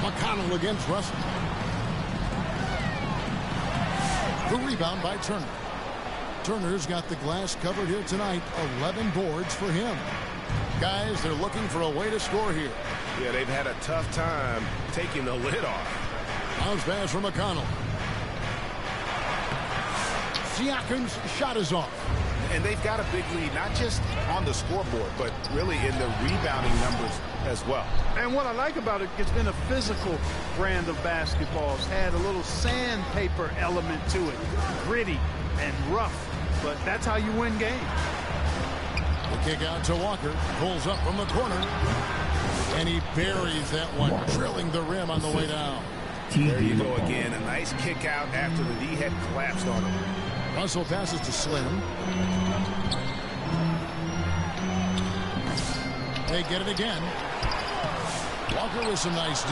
McConnell against Russell. The rebound by Turner. Turner's got the glass covered here tonight. 11 boards for him. Guys, they're looking for a way to score here. Yeah, they've had a tough time taking the lid off. Bounce pass from McConnell. Siakam's shot is off. And they've got a big lead, not just on the scoreboard, but really in the rebounding numbers as well. And what I like about it, it's been a physical brand of basketball. It's had a little sandpaper element to it. Gritty and rough. But that's how you win games. The kick out to Walker. Pulls up from the corner. And he buries that one, drilling the rim on the way down. There you go again. A nice kick out after the D had collapsed on him. Russell passes to Slim. They get it again. Walker with some nice D.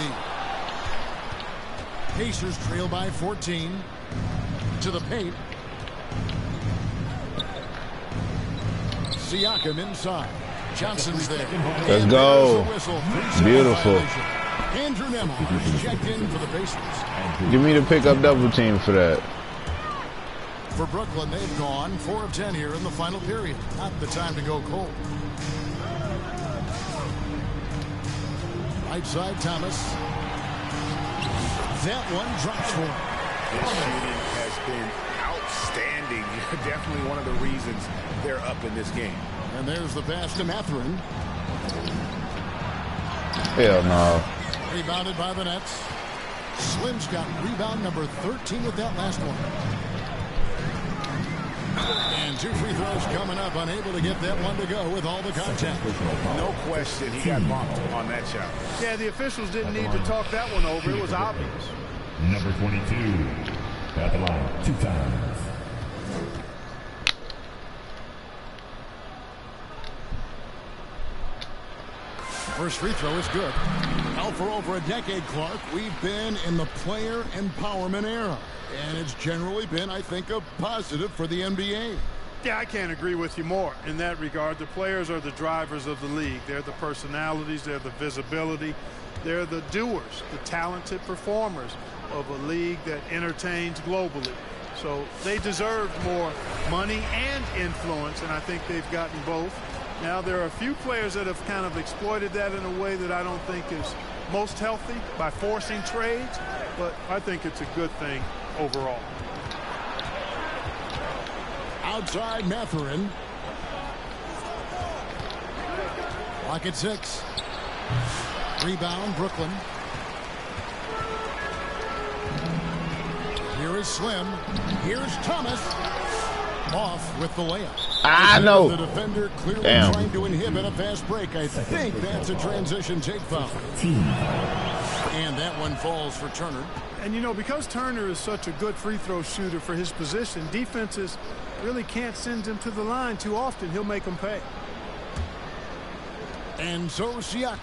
Pacers trail by 14. To the paint. Siakam inside. Johnson's there. Let's go. Beautiful. Andrew Nembhard checked in for the Pacers. Give me the pickup double team for that. For Brooklyn, they've gone 4 of 10 here in the final period. Not the time to go cold. Right side, Thomas. That one drops for him. His shooting has been outstanding. Definitely one of the reasons they're up in this game. And there's the pass to Mathurin. Hell no. Rebounded by the Nets. Slim's got rebound number 13 with that last one. And 2 free throws coming up. Unable to get that one to go with all the contact. No question he got bumped on that shot. Yeah, the officials didn't need to talk that one over. It was obvious. Number 22 at the line 2 times. First free throw is good. Now for over a decade, Clark, we've been in the player empowerment era. And it's generally been, I think, a positive for the NBA. Yeah, I can't agree with you more in that regard. The players are the drivers of the league. They're the personalities. They're the visibility. They're the doers, the talented performers of a league that entertains globally. So they deserve more money and influence, and I think they've gotten both. Now, there are a few players that have kind of exploited that in a way that I don't think is most healthy by forcing trades, but I think it's a good thing overall. Outside Mathurin. Clock at 6. Rebound, Brooklyn. Here is Slim. Here's Thomas. Off with the layup. I know. The defender clearly trying to inhibit a fast break. I think that's a transition take foul. And that one falls for Turner. And, you know, because Turner is such a good free throw shooter for his position, defenses really can't send him to the line too often. He'll make them pay. And so Siakam.